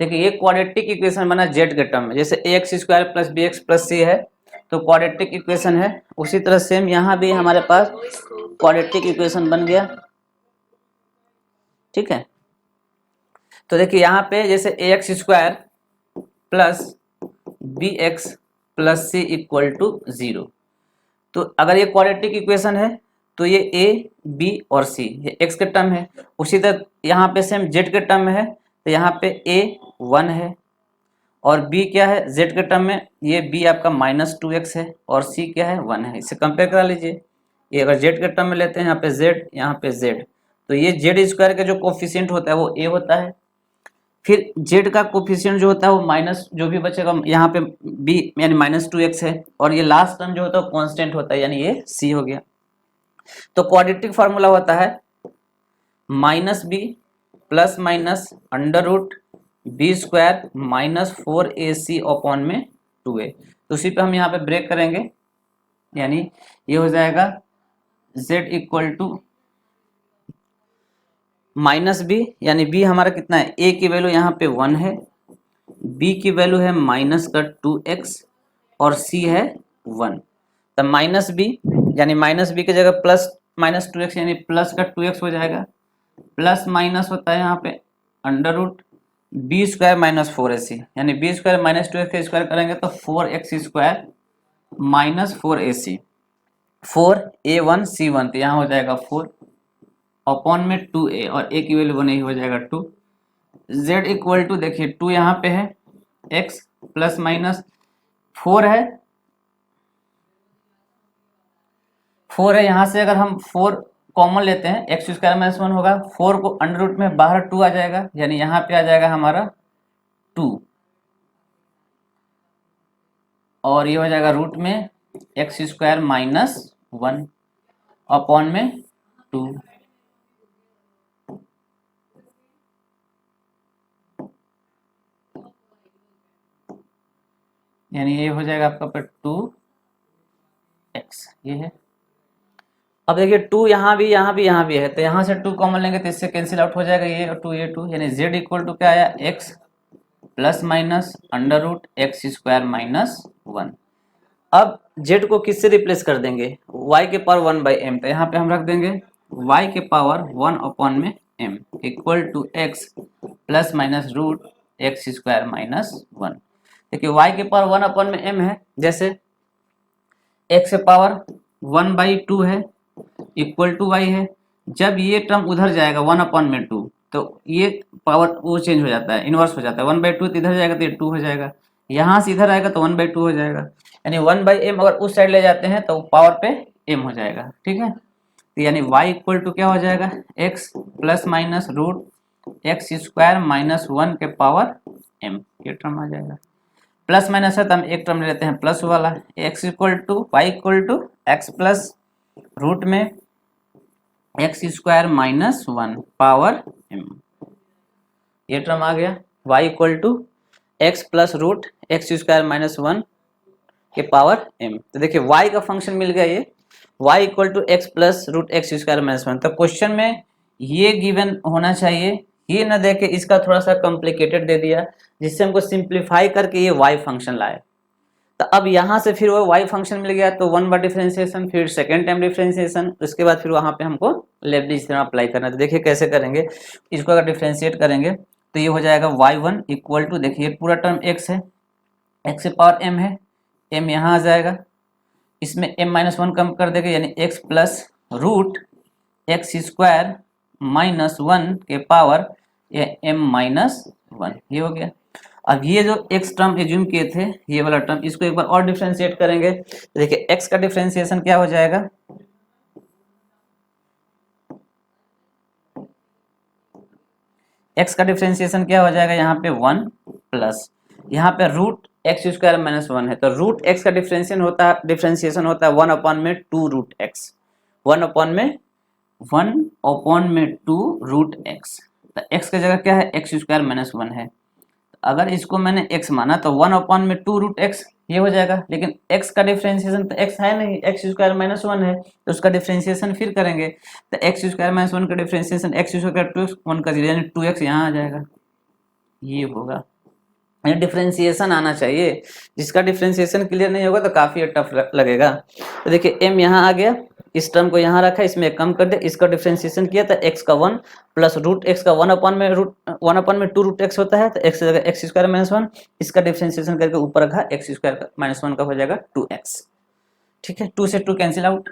देखिए ये क्वाड्रेटिक इक्वेशन बना z के टर्म में, जैसे ax square plus bx plus c है तो क्वाड्रेटिक इक्वेशन है, उसी तरह सेम यहाँ भी हमारे पास क्वाड्रेटिक इक्वेशन बन गया, ठीक है। तो देखिए यहाँ पे जैसे ax square plus bx plus c equal to 0, तो अगर ये क्वाड्रेटिक इक्वेशन है तो ये a b और c ये x के टर्म है, उसी तरह यहाँ पे सेम z के टर्म में है, तो यहाँ पे a 1 है और b क्या है z के टर्म में, ये b आपका माइनस 2x है और c क्या है 1 है। इसे कंपेयर करा लीजिए, ये अगर z के टर्म में लेते हैं, यहाँ पे z, यहाँ पे z, तो ये z स्क्वायर का जो कोफिशिएंट होता है वो a होता है, फिर z का कोफिशिएंट जो होता है वो माइनस, जो भी बचेगा यहाँ पे b यानी माइनस 2x है, और ये लास्ट टर्म जो होता है कांस्टेंट होता है यानी ये c हो गया। तो क्वाड्रेटिक फार्मूला होता है minus b plus minus under root b square minus 4ac upon में 2a, तो उसी पे हम यहाँ पे ब्रेक करेंगे, यानी ये हो जाएगा z equal to minus b, यानी बी हमारा कितना है, ए की वैल्यू यहाँ पे 1 है, बी की वैल्यू है माइनस का 2x और सी है 1। तब माइनस बी यानी माइनस बी की जगह प्लस माइनस 2x यानी प्लस का 2x हो जाएगा, प्लस माइनस होता है यहाँ पे under root b square minus 4ac, यानी बी स्क्वायर माइनस 2x का स्क्वायर करेंगे तो 4x square minus 4ac, 4a1c1 तो यहाँ हो जाएगा 4 अपॉन में 2a और a की वैल्यू 1 ही हो जाएगा 2। z इक्वल टू देखिए 2 यहाँ पे है, x प्लस माइनस 4 है, 4 है, यहाँ से अगर हम 4 कॉमन लेते हैं एक्स स्क्वायर माइनस 1 होगा, 4 को अंडर रूट में बाहर 2 आ जाएगा, यानी यहाँ पे आ जाएगा हमारा 2 और ये हो जाएगा रूट में एक्स स्क्वायर माइनस 1 अपॉन में 2। यानी ये हो जाएगा आपका पर 2x, ये है। अब देखिए 2 यहाँ भी यहाँ भी है, तो यहाँ से 2 कॉमन लेंगे तो इससे कैंसिल आउट हो जाएगा ये और 2 ये 2, यानी z इक्वल टू क्या आया, x plus minus under root x square minus 1। अब z को किससे रिप्लेस कर देंगे, y के पावर 1 बाई एम, तो यहाँ पे हम रख देंगे y के पावर 1 अपॉन में m equal to x plus minus root x square minus 1। देखिए y के पावर 1 अपॉन में m है, जैसे x के पावर 1 बाई 2 है इक्वल टू y है, जब ये टर्म उधर जाएगा 1 अपॉन में 2 तो ये पावर वो चेंज हो जाता है, इन्वर्स हो जाता है, 1 बाई 2 तो इधर जाएगा तो ये 2 हो जाएगा, यहाँ से इधर आएगा तो 1 बाई 2 हो जाएगा, यानी 1 बाई एम अगर उस साइड ले जाते हैं तो पावर पे m हो जाएगा, ठीक है। तो यानी y इक्वल टू क्या हो जाएगा, x plus minus root x square minus 1 के पावर m, ये टर्म आ जाएगा। प्लस माइनस है तो हम एक टर्म ले लेते हैं प्लस वाला, x equal to y equal to x plus root में x square minus 1 power m, ये टर्म आ गया। y equal to x plus root x square minus 1 के पावर m, तो देखिए y का फंक्शन मिल गया ये, y equal to x plus root x square minus 1। तो क्वेश्चन में ये गिवन होना चाहिए, ये ना देके इसका थोड़ा सा कॉम्प्लिकेटेड दे दिया जिससे हमको सिंप्लीफाई करके ये y फंक्शन लाए। तो अब यहाँ से फिर वो y फंक्शन मिल गया तो 1 बार डिफरेंशिएशन, फिर सेकेंड टाइम डिफरेंशिएशन, उसके बाद फिर वहाँ पे हमको लेबनिज़ थ्योरम अप्लाई करना है। तो देखिए कैसे करेंगे, इसको अगर डिफरेंशिएट करेंगे तो ये हो जाएगा y1 इक्वल टू, देखिए पूरा टर्म x है, x से पावर m है, m यहाँ आ जाएगा, इसमें m माइनस 1 कम कर देंगे यानी x plus root x square minus 1 के पावर m माइनस 1, ये हो गया। अब ये जो x टर्म एज्यूम किए थे ये वाला टर्म, इसको एक बार और डिफरेंशिएट करेंगे तो देखिए x का डिफरेंशिएशन क्या हो जाएगा, x का डिफरेंशिएशन क्या हो जाएगा, यहाँ पे 1 प्लस यहाँ पे रूट एक्स स्क्वायर माइनस 1 है, तो रूट एक्स का डिफरेंशिएशन होता है 1 अपॉन में 2 रूट एक्स, 1 अपॉन में 2 रूट एक्स, तो x की जगह क्या है, एक्स स्क्वायर माइनस 1 है, अगर इसको मैंने x माना तो 1 अपॉन में 2 रूट एक्स ये हो जाएगा, लेकिन x का डिफरेंशिएशन तो x है नहीं, एक्स स्क्वायर माइनस 1 है, तो उसका डिफरेंशिएशन फिर करेंगे तो एक्स स्क्वायर माइनस 1 का डिफरेंशिएशन एक्स स्क्वायर 2 1 का 0 यानी 2x यहाँ आ जाएगा, ये होगा। डिफरेंशिएशन आना चाहिए, जिसका डिफरेंशिएशन क्लियर नहीं होगा तो काफी टफ लगेगा। तो देखिए m यहाँ आ गया, इस टर्म को यहाँ रखा, इसमें कम कर दे, इसका डिफरेंशिएशन किया तो x का 1 प्लस रूट एक्स का 1 अपॉन में 2 रूट एक्स होता है, तो x की जगह एक्स स्क्वायर माइनस 1, इसका डिफरेंशिएशन करके ऊपर रखा एक्स स्क्वायर माइनस 1 का हो जाएगा 2x, ठीक है। 2 से 2 कैंसिल आउट,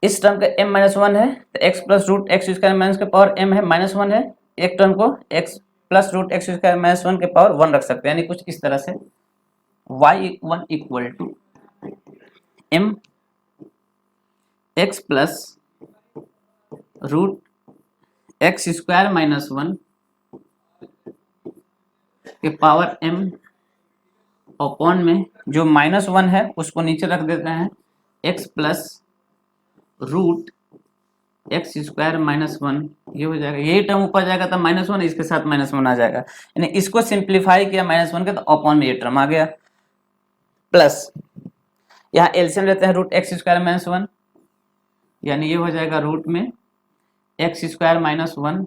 इस टर्म का m माइनस 1 है तो x plus root x square minus के पावर m है माइनस 1 है, एक टर्म को x plus root x square minus 1 के पावर 1 रख सकते हैं, यानी कुछ इस तरह से y1 equal to m x plus root x square minus 1 के पावर m अपॉन में जो माइनस 1 है उसको नीचे रख देते हैं, x plus root x square minus 1, ये हो जाएगा, यही टर्म ऊपर जाएगा तब माइनस 1 इसके साथ माइनस 1 आ जाएगा, यानी इसको सिंप्लीफाई किया माइनस 1 के तो अपॉन में ये टर्म आ गया, प्लस यहाँ एलसीएम लेते हैं रूट एक्स स्क्वायर माइनस 1, यानी ये हो जाएगा रूट में एक्स स्क्वायर माइनस 1,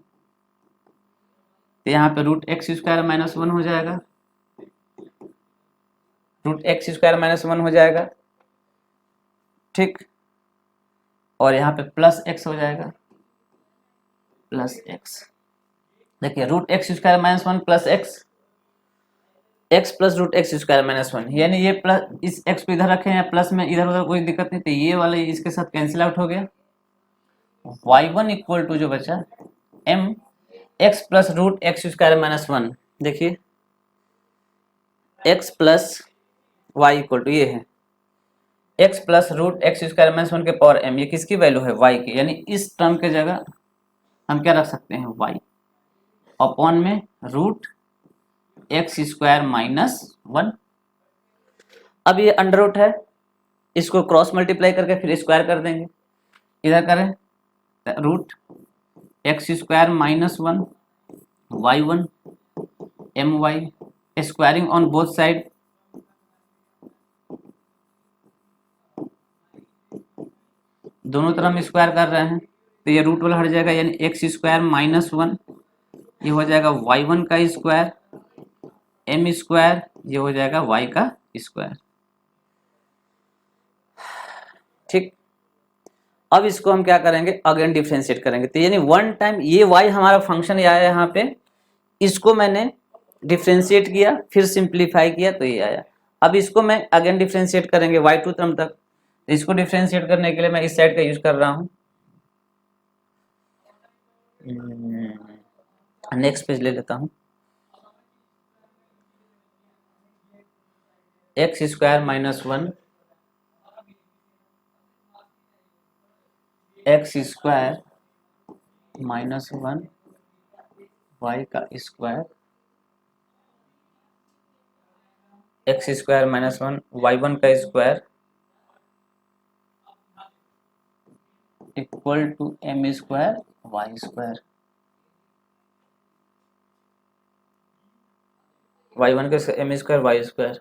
तो यहाँ पे रूट एक्स स्क्वायर माइनस 1 हो जाएगा, रूट एक्स स्क्वायर माइनस 1 हो जाएगा, ठीक। और यहाँ पे प्लस एक्स हो जाएगा, प्लस एक्स। देखिए root x square minus 1 plus x, x plus root x square minus 1, यानी ये प्लस, इस एक्स को इधर रखें या प्लस में इधर उधर कोई दिक्कत नहीं, तो ये वाले इसके साथ कैंसिल आउट हो गया। y1 इक्वल टू जो बचा m x plus root x square minus 1, देखिए x plus y equal to ये है x plus root x square minus 1 के पावर m, ये किसकी वैल्यू है, y की, यानी इस टर्म के जगह हम क्या रख सकते हैं, y अपॉन में रूट एक्स स्क्वायर माइनस 1। अब ये अंडर रूट है, इसको क्रॉस मल्टीप्लाई करके फिर स्क्वायर कर देंगे, इधर करें root x square minus 1 y1 my, squaring on both side, दोनों तरफ हम स्क्वायर कर रहे हैं, तो ये रूट वाला हट जाएगा, यानी एक्स स्क्वायर माइनस 1, ये हो जाएगा y1 का स्क्वायर, m स्क्वायर, ये हो जाएगा y का स्क्वायर, ठीक। अब इसको हम क्या करेंगे, अगेन डिफ्रेंशिएट करेंगे, तो यानी वन टाइम ये y हमारा फंक्शन आया यहाँ पे, इसको मैंने डिफ्रेंशिएट किया, फिर सिंप्लीफाई किया तो ये आया। अब इसको मैं अगेन डिफ्रेंशिएट करेंगे y2 टर्म तक, तो इसको डिफ्रेंशिएट करने के लिए मैं इस साइड का यूज कर रहा हूँ। नेक्स्ट पेज ले लेता हूँ, x square minus 1 x square minus 1 y का square, x square minus 1 y1 का square equal to m square y square, y1 का m स्क्वायर वाई स्क्वायर,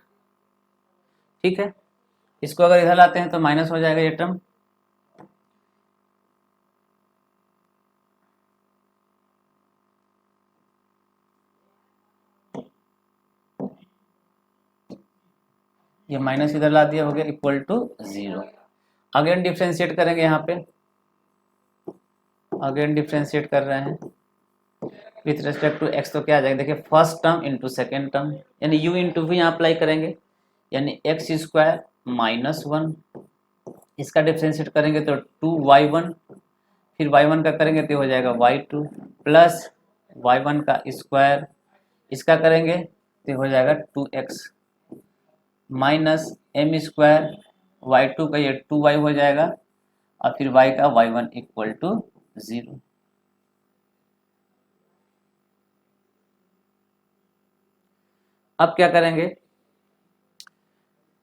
ठीक है। इसको अगर इधर लाते हैं तो माइनस हो जाएगा ये टर्म, ये माइनस इधर ला दिया, हो गया इक्वल टू 0। अगेन डिफ्रेंशिएट करेंगे, यहाँ पे अगेन डिफ्रेंशिएट कर रहे हैं विथ रेस्पेक्ट टू x, तो क्या आ जाएगा, देखिए first term into second term, यानी u इंटू v यहाँ अप्लाई करेंगे, यानी एक्स स्क्वायर माइनस 1, इसका डिफ्रेंशिएट करेंगे तो 2y1, फिर y1 का करेंगे तो हो जाएगा y2 प्लस y1 का स्क्वायर, इसका करेंगे तो हो जाएगा 2x minus m square, y2 का ये 2y हो जाएगा, और फिर y का y1 इक्वल टू 0। अब क्या करेंगे,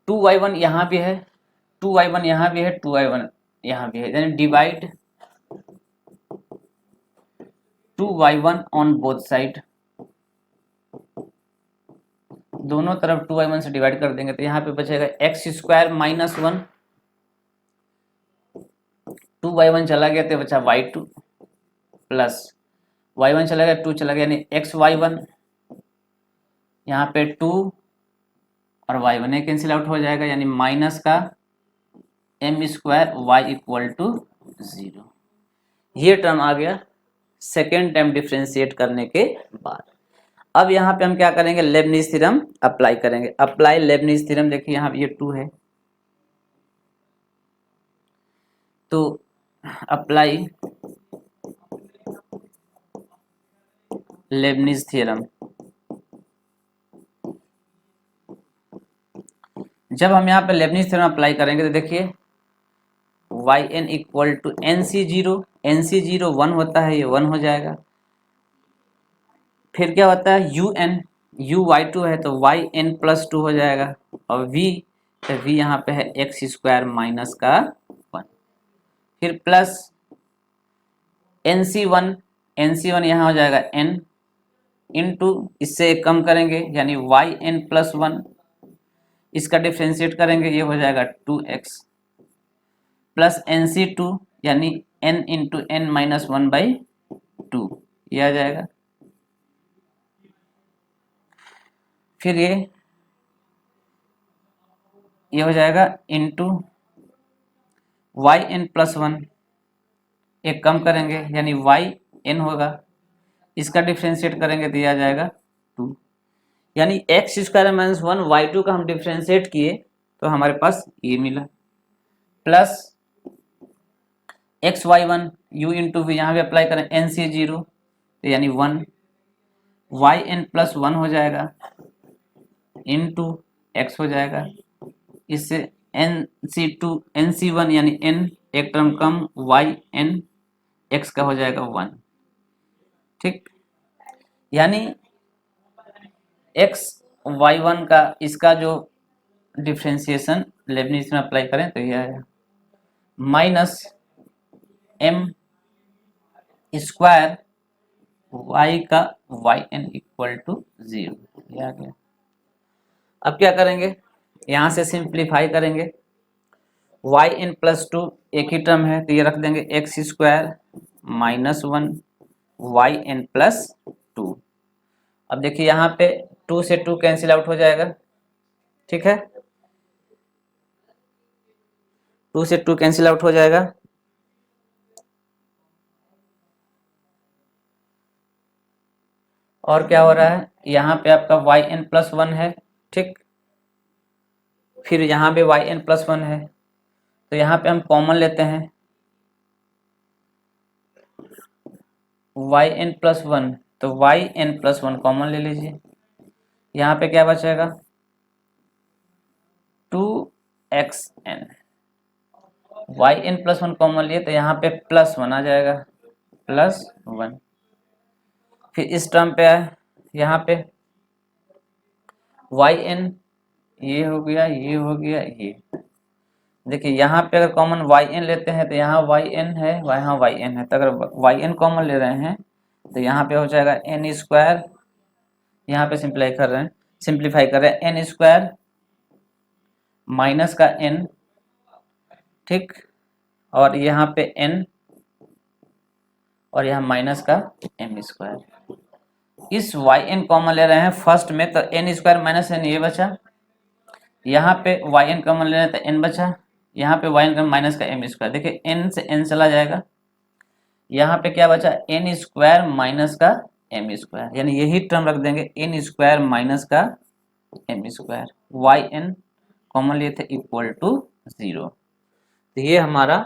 2y1 यहाँ भी है, 2y1 यहाँ भी है, 2y1 यहाँ भी है, यानी divide 2y1 on both side, दोनों तरफ 2y1 से डिवाइड कर देंगे, तो यहाँ पे बचेगा एक्स स्क्वायर माइनस 1, 2y1 चला गया तो बचा y2 प्लस y1 चला गया 2 चला गया, यानी एक्स y1, यहाँ पे 2 और y1 कैंसिल आउट हो जाएगा, यानी माइनस का m square y equal to 0। ये टर्म आ गया सेकेंड टाइम डिफ्रेंशिएट करने के बाद। अब यहाँ पे हम क्या करेंगे, लेबनीज थ्योरम अप्लाई करेंगे, अप्लाई लेबनीज थ्योरम, देखिए यहाँ ये 2 है, तो अप्लाई लेबनीज थ्योरम। जब हम यहाँ पे लेबनीज थ्योरम अप्लाई करेंगे तो देखिए yn equal to nc0, nc0 1 होता है, ये 1 हो जाएगा, फिर क्या होता है u y2 है तो yn प्लस 2 हो जाएगा, और v, तो v यहाँ पे है एक्स स्क्वायर माइनस का 1, फिर प्लस nc1 यहाँ हो जाएगा n इंटू, इससे कम करेंगे यानी yn प्लस 1, इसका डिफ्रेंशिएट करेंगे, ये हो जाएगा 2x प्लस nc2 यानी n इंटू एन माइनस 1/2 ये आ जाएगा। फिर ये हो जाएगा इंटू वाई एन प्लस 1, एक कम करेंगे यानी वाई एन होगा, इसका डिफ्रेंशिएट करेंगे तो ये आ जाएगा 2, यानी एक्स स्क्वायर माइनस 1/2 का हम डिफ्रेंशिएट किए तो हमारे पास ये मिला, plus x y 1 u into v, यहाँ पे अप्लाई करें एन सी 0 तो यानी 1, वाई एन प्लस 1 हो जाएगा इंटू एक्स हो जाएगा, इससे एन सी 1 यानी एन एक टर्म कम, वाई एन एक्स का हो जाएगा 1, ठीक। यानी एक्स वाई 1 का इसका जो डिफ्रेंशिएशन लेबनीज में अप्लाई करें तो ये आएगा माइनस एम स्क्वायर वाई का वाई एन इक्वल टू 0, ये आ गया। अब क्या करेंगे, यहाँ से सिंप्लीफाई करेंगे, वाई एन प्लस 2 एक ही टर्म है तो ये रख देंगे x square minus 1 y n plus 2। अब देखिए यहाँ पे 2 से 2 कैंसिल आउट हो जाएगा, ठीक है, 2 से 2 कैंसिल आउट हो जाएगा, और क्या हो रहा है, यहाँ पे आपका वाई एन प्लस 1 है, ठीक, फिर यहाँ पे वाई एन प्लस 1 है तो यहाँ पे हम कॉमन लेते हैं वाई एन प्लस 1, तो वाई एन प्लस 1 कॉमन ले लीजिए, यहाँ पे क्या बचेगा 2xn, Y n plus 1 common लिए तो यहाँ पे प्लस 1 आ जाएगा, प्लस 1, फिर इस टर्म पे आए, यहाँ पे वाई एन ये हो गया, ये हो गया, ये देखिए यहाँ पे अगर कॉमन वाई एन लेते हैं तो यहाँ वाई एन है, यहाँ वाई एन है, तो अगर वाई एन कॉमन ले रहे हैं तो यहाँ पे हो जाएगा एन स्क्वायर, यहाँ पे सिंप्लीफाई कर रहे हैं एन स्क्वायर माइनस का एन, ठीक, और यहाँ पे एन और यहाँ माइनस का एम स्क्वायर, इस वाई एन कॉमन ले रहे हैं फर्स्ट में तो एन स्क्वायर माइनस एन ये बचा, यहाँ पे वाई एन कॉमन ले रहे हैं तो एन बचा, यहाँ पे वाई एन माइनस का एम स्क्वायर, देखिए एन से एन चला जाएगा, यहाँ पे क्या बचा एन स्क्वायर माइनस का एम स्क्वायर, यानी यही टर्म रख देंगे एन स्क्वायर माइनस का m square, y n common लिए थे इक्वल टू 0, तो ये हमारा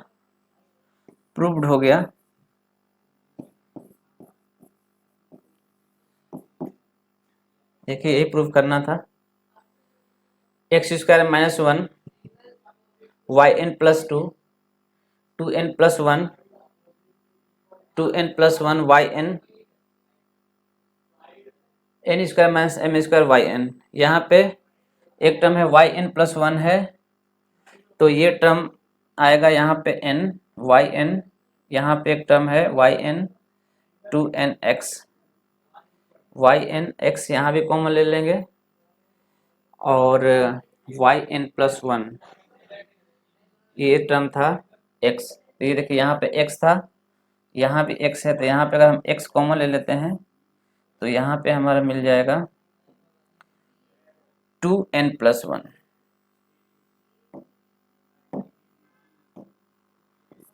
प्रूव्ड हो गया। देखिए ये प्रूव करना था, x square minus 1 y n plus 2 2n plus 1 2n plus 1 y n n square minus m square y n, यहाँ पे एक टर्म है वाई एन प्लस 1 है तो ये टर्म आएगा यहाँ पे n वाई एन, यहाँ पे एक टर्म है y n 2n x, y n x यहाँ भी कॉमन ले लेंगे, और वाई एन प्लस 1 ये टर्म था x, तो ये देखिए यहाँ पे x था, यहाँ भी x है, तो यहाँ पे अगर हम x कॉमन ले लेते हैं तो यहाँ पे हमारा मिल जाएगा 2n प्लस 1,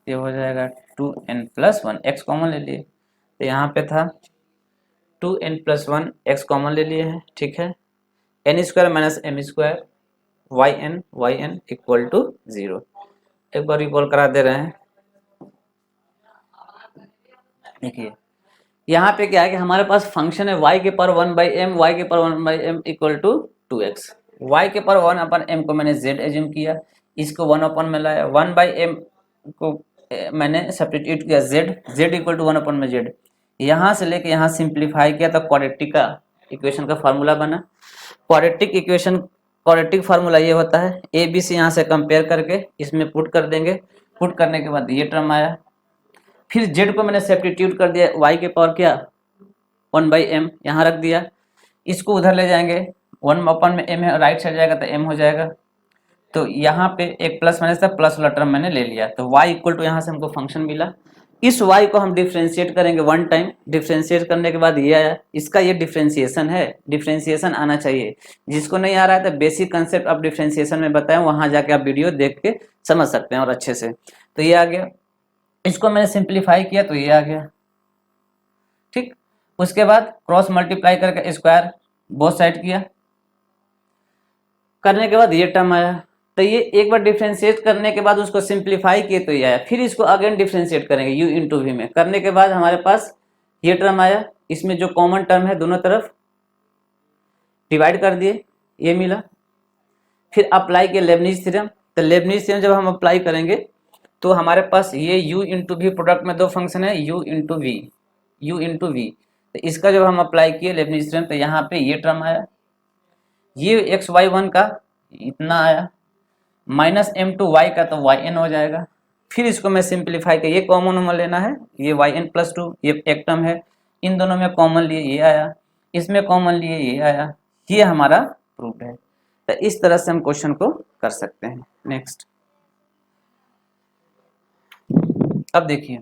ये हो जाएगा 2n प्लस 1, x कॉमन ले लिए तो यहाँ पे था 2n प्लस 1, x कॉमन ले लिए हैं, ठीक है, n square minus m square y n equal to 0। एक बार रिकॉल करा दे रहे हैं, देखिए यहाँ पे क्या है कि हमारे पास फंक्शन है y के पावर 1/m, y के power 1/m equal to 2x, y के पावर 1/m को मैंने z एज्यूम किया, इसको 1/m में लाया, 1/m को मैंने सब्स्टिट्यूट किया z इक्वल टू 1/m में z, यहाँ से लेके यहाँ सिंप्लीफाई किया तो क्वाड्रेटिक का इक्वेशन का फार्मूला बना। क्वाड्रेटिक फार्मूला ये होता है ए बी सी, यहाँ से कंपेयर करके इसमें पुट कर देंगे, पुट करने के बाद ये टर्म आया, फिर z को मैंने सब्स्टिट्यूट कर दिया, y के पावर क्या 1/m यहाँ रख दिया, इसको उधर ले जाएंगे 1/m में m है, राइट साइड जाएगा तो m हो जाएगा, तो यहाँ पे एक प्लस माइनस था, प्लस वाला टर्म मैंने ले लिया, तो y इक्वल टू यहाँ से हमको फंक्शन मिला। इस y को हम डिफ्रेंशिएट करेंगे वन टाइम, डिफ्रेंशिएट करने के बाद ये आया, इसका ये डिफ्रेंशिएशन है, डिफ्रेंशिएशन आना चाहिए। जिसको नहीं आ रहा है तो बेसिक कंसेप्ट ऑफ डिफ्रेंशिएशन में बताएं, वहां जाके आप वीडियो देख के समझ सकते हैं और अच्छे से। तो ये आ गया, इसको मैंने सिंप्लीफाई किया तो ये आ गया, ठीक। उसके बाद क्रॉस मल्टीप्लाई करके स्क्वायर बोथ साइड किया, करने के बाद ये टर्म आया। तो ये एक बार डिफ्रेंशिएट करने के बाद उसको सिंप्लीफाई किए तो ये आया, फिर इसको अगेन डिफ्रेंशिएट करेंगे u इंटू वी में, करने के बाद हमारे पास ये टर्म आया, इसमें जो कॉमन टर्म है दोनों तरफ डिवाइड कर दिए, ये मिला। फिर अप्लाई किया लेबनीज थ्योरम, तो लेबनीज थ्योरम जब हम अप्लाई करेंगे तो हमारे पास ये u इंटू वी, प्रोडक्ट में दो फंक्शन है u इंटू वी, तो इसका जब हम अप्लाई किए लेबनीज थ्योरम तो यहाँ पे ये टर्म आया, ये एक्स वाई वन का इतना आया, माइनस एम टू वाई का तो वाई एन हो जाएगा। फिर इसको मैं सिंप्लीफाई कर, ये कॉमन में लेना है, ये वाई एन प्लस टू, ये एक टर्म है, इन दोनों में कॉमन लिए ये आया, इसमें कॉमन लिए ये आया, ये हमारा प्रूफ है। तो इस तरह से हम क्वेश्चन को कर सकते हैं। नेक्स्ट, अब देखिए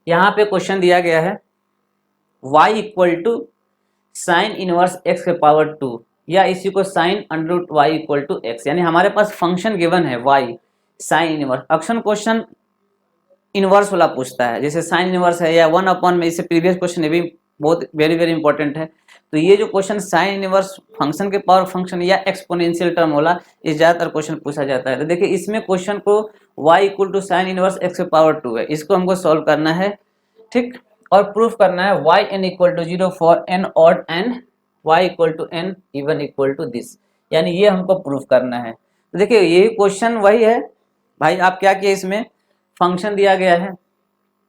यहाँ पे क्वेश्चन दिया गया है y equal to sine inverse x के पावर 2, या इसी को sine under root y equal to x, यानी हमारे पास फंक्शन गिवन है y साइन इनवर्स। अक्सर क्वेश्चन इनवर्स वाला पूछता है, जैसे साइन इनवर्स है या 1/, में इससे प्रीवियस क्वेश्चन, ये भी बहुत वेरी वेरी इंपॉर्टेंट है। तो ये जो क्वेश्चन साइन इनवर्स फंक्शन के पावर फंक्शन या एक्सपोनेंशियल टर्म वाला, ये ज्यादातर क्वेश्चन पूछा जाता है। तो देखिए इसमें क्वेश्चन को y equal to sine inverse x के पावर 2 है, इसको हमको सॉल्व करना है, ठीक। और प्रूफ करना है y n equal to 0 for n odd and y equal to n even equal to this, यानी ये हमको प्रूफ करना है। तो देखिए ये क्वेश्चन वही है भाई, आप क्या किए, इसमें फंक्शन दिया गया है,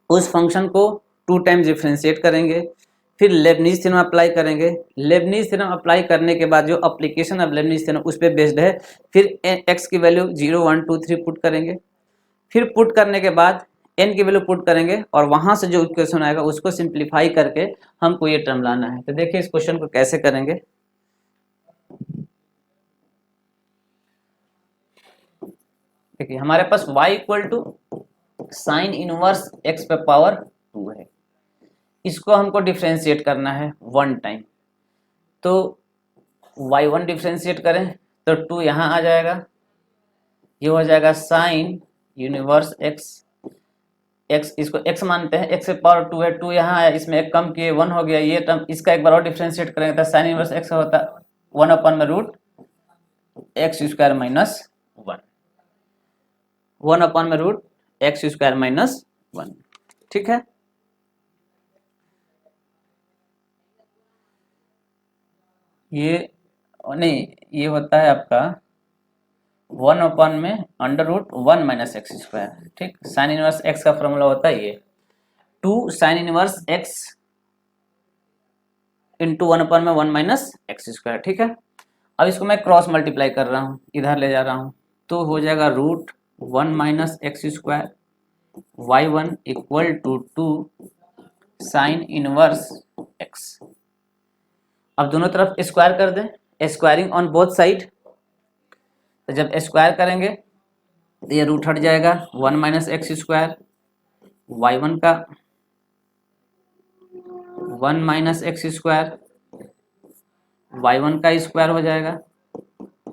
उस फंक्शन को 2 टाइम्स डिफरेंशिएट करेंगे, फिर लेबनीज थ्योरम अप्लाई करेंगे। लेबनीज थ्योरम अप्लाई करने के बाद जो एप्लीकेशन ऑफ लेबनीज थ्योरम उस पर बेस्ड है, फिर x की वैल्यू 0 1 2 3 पुट करेंगे, फिर पुट करने के बाद n की वैल्यू पुट करेंगे, और वहां से जो इक्वेशन आएगा उसको सिंप्लीफाई करके हमको ये टर्म लाना है। तो देखिए इस क्वेश्चन को कैसे करेंगे। देखिए हमारे पास y equal to sine inverse x पे पावर 2 है, इसको हमको डिफरेंशिएट करना है वन टाइम। तो y1 डिफरेंशिएट करें तो 2 यहाँ आ जाएगा, ये हो जाएगा साइन यूनिवर्स x, इसको x मानते हैं, x से पावर 2 है, 2 यहाँ आया, इसमें एक कम किए 1 हो गया, ये टर्म इसका एक बार और डिफरेंशिएट करेंगे तो साइन इनवर्स x होता 1/, में रूट x स्क्वायर माइनस 1, 1/, में रूट x स्क्वायर माइनस 1, ठीक है। ये नहीं, ये होता है आपका 1/, में under root 1 minus x square, ठीक। साइन इनवर्स x का फॉर्मूला होता है ये 2 साइन इनवर्स x इंटू 1/, में 1 माइनस एक्स स्क्वायर, ठीक है। अब इसको मैं क्रॉस मल्टीप्लाई कर रहा हूँ, इधर ले जा रहा हूँ, तो हो जाएगा root 1 minus x square y1 equal to 2 sine inverse x। अब दोनों तरफ स्क्वायर कर दें, स्क्वायरिंग ऑन बोथ साइड, तो जब स्क्वायर करेंगे तो ये रूट हट जाएगा, 1 माइनस एक्स स्क्वायर y1 का 1 माइनस एक्स स्क्वायर y1 का स्क्वायर हो जाएगा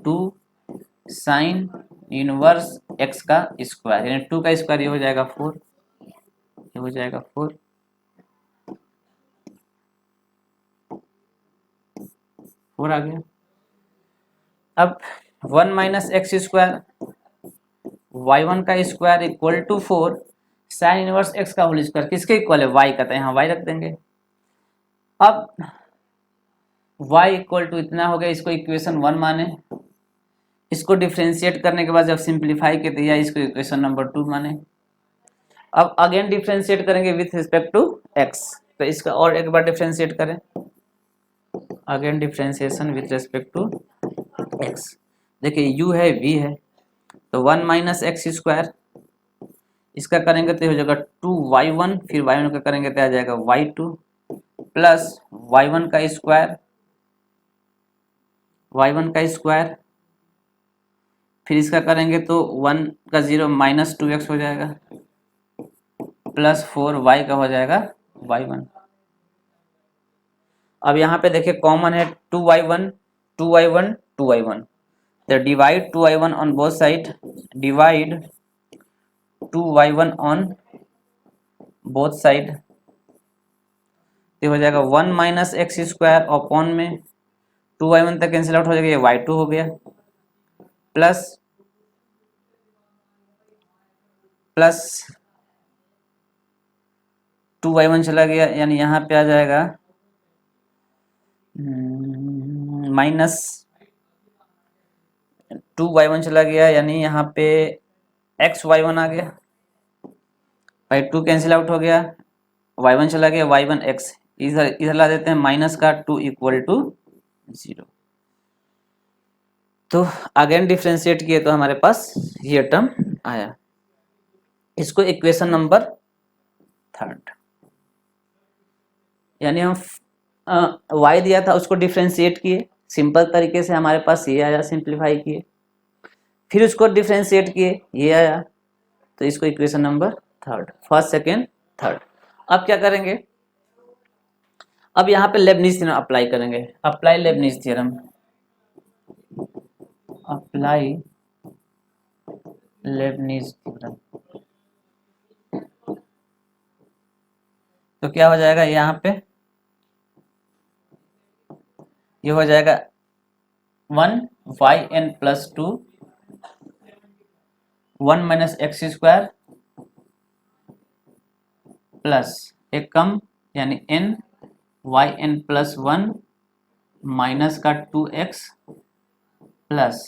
2 साइन इनवर्स x का स्क्वायर, यानी 2 का स्क्वायर, ये हो जाएगा 4, ये हो जाएगा 4, 4 आ गया। अब 1 माइनस एक्स स्क्वायर y1 का square equal to 4 sine inverse x का होल स्क्वायर, किसके इक्वल है, y का, तो यहाँ y रख देंगे। अब y इक्वल टू इतना हो गया, इसको इक्वेशन 1 माने, इसको डिफरेंशिएट करने के बाद जब सिंप्लीफाई के दिया, इसको इक्वेशन नंबर 2 माने। अब अगेन डिफरेंशिएट करेंगे विथ रिस्पेक्ट टू x, तो इसका और एक बार डिफरेंशिएट करें, again differentiation with respect to x। देखिए u है v है, तो 1 माइनस एक्स स्क्वायर, इसका करेंगे तो हो जाएगा 2y1, फिर y1 का करेंगे तो आ जाएगा y2 प्लस y1 का स्क्वायर, y1 का स्क्वायर फिर इसका करेंगे तो 1 का 0 माइनस 2x हो जाएगा प्लस 4y का हो जाएगा y1। अब यहाँ पे देखिए कॉमन है 2y1 2y1 2y1, तो divide 2y1 on both side, divide 2y1 on both side, तो हो जाएगा 1 माइनस एक्स स्क्वायर अपॉन में 2y1 तक कैंसिल आउट हो जाएगा, ये y2 हो गया प्लस 2y1 चला गया, यानी यहाँ पे आ जाएगा माइनस 2y1 चला गया, यानी यहाँ पे xy1 आ गया, भाई 2 कैंसिल आउट हो गया, y1 चला गया, y1 x, इधर ला देते हैं माइनस का 2 इक्वल टू 0। तो अगेन डिफ्रेंशिएट किए तो हमारे पास ये टर्म आया, इसको इक्वेशन नंबर 3, यानी हम y दिया था उसको डिफ्रेंशिएट किए सिंपल तरीके से, हमारे पास ये आया, सिंप्लीफाई किए, फिर उसको डिफ्रेंशिएट किए ये आया, तो इसको equation number 3, first second third. अब क्या करेंगे, अब यहाँ पे लेबनिज थ्योरम अप्लाई करेंगे, apply Lebanese theorem, apply Lebanese theorem. तो क्या हो जाएगा यहाँ पे, ये हो जाएगा 1yn plus 2 1 minus x square plus एक कम यानी n yn प्लस 1 माइनस का 2x plus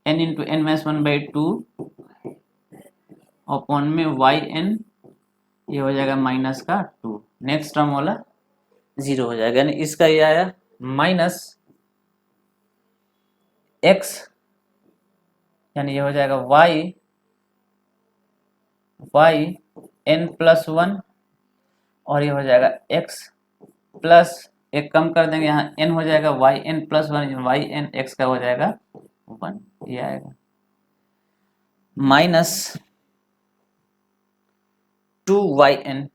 n into n minus 1/2 upon में yn, ये हो जाएगा माइनस का 2, नेक्स्ट टर्म वाला 0 हो जाएगा, यानी इसका ये आया माइनस x, यानी ये हो जाएगा y n प्लस 1 और ये हो जाएगा x प्लस एक कम कर देंगे, यहाँ n हो जाएगा yn प्लस 1, yn x का हो जाएगा 1, ये आएगा माइनस 2yn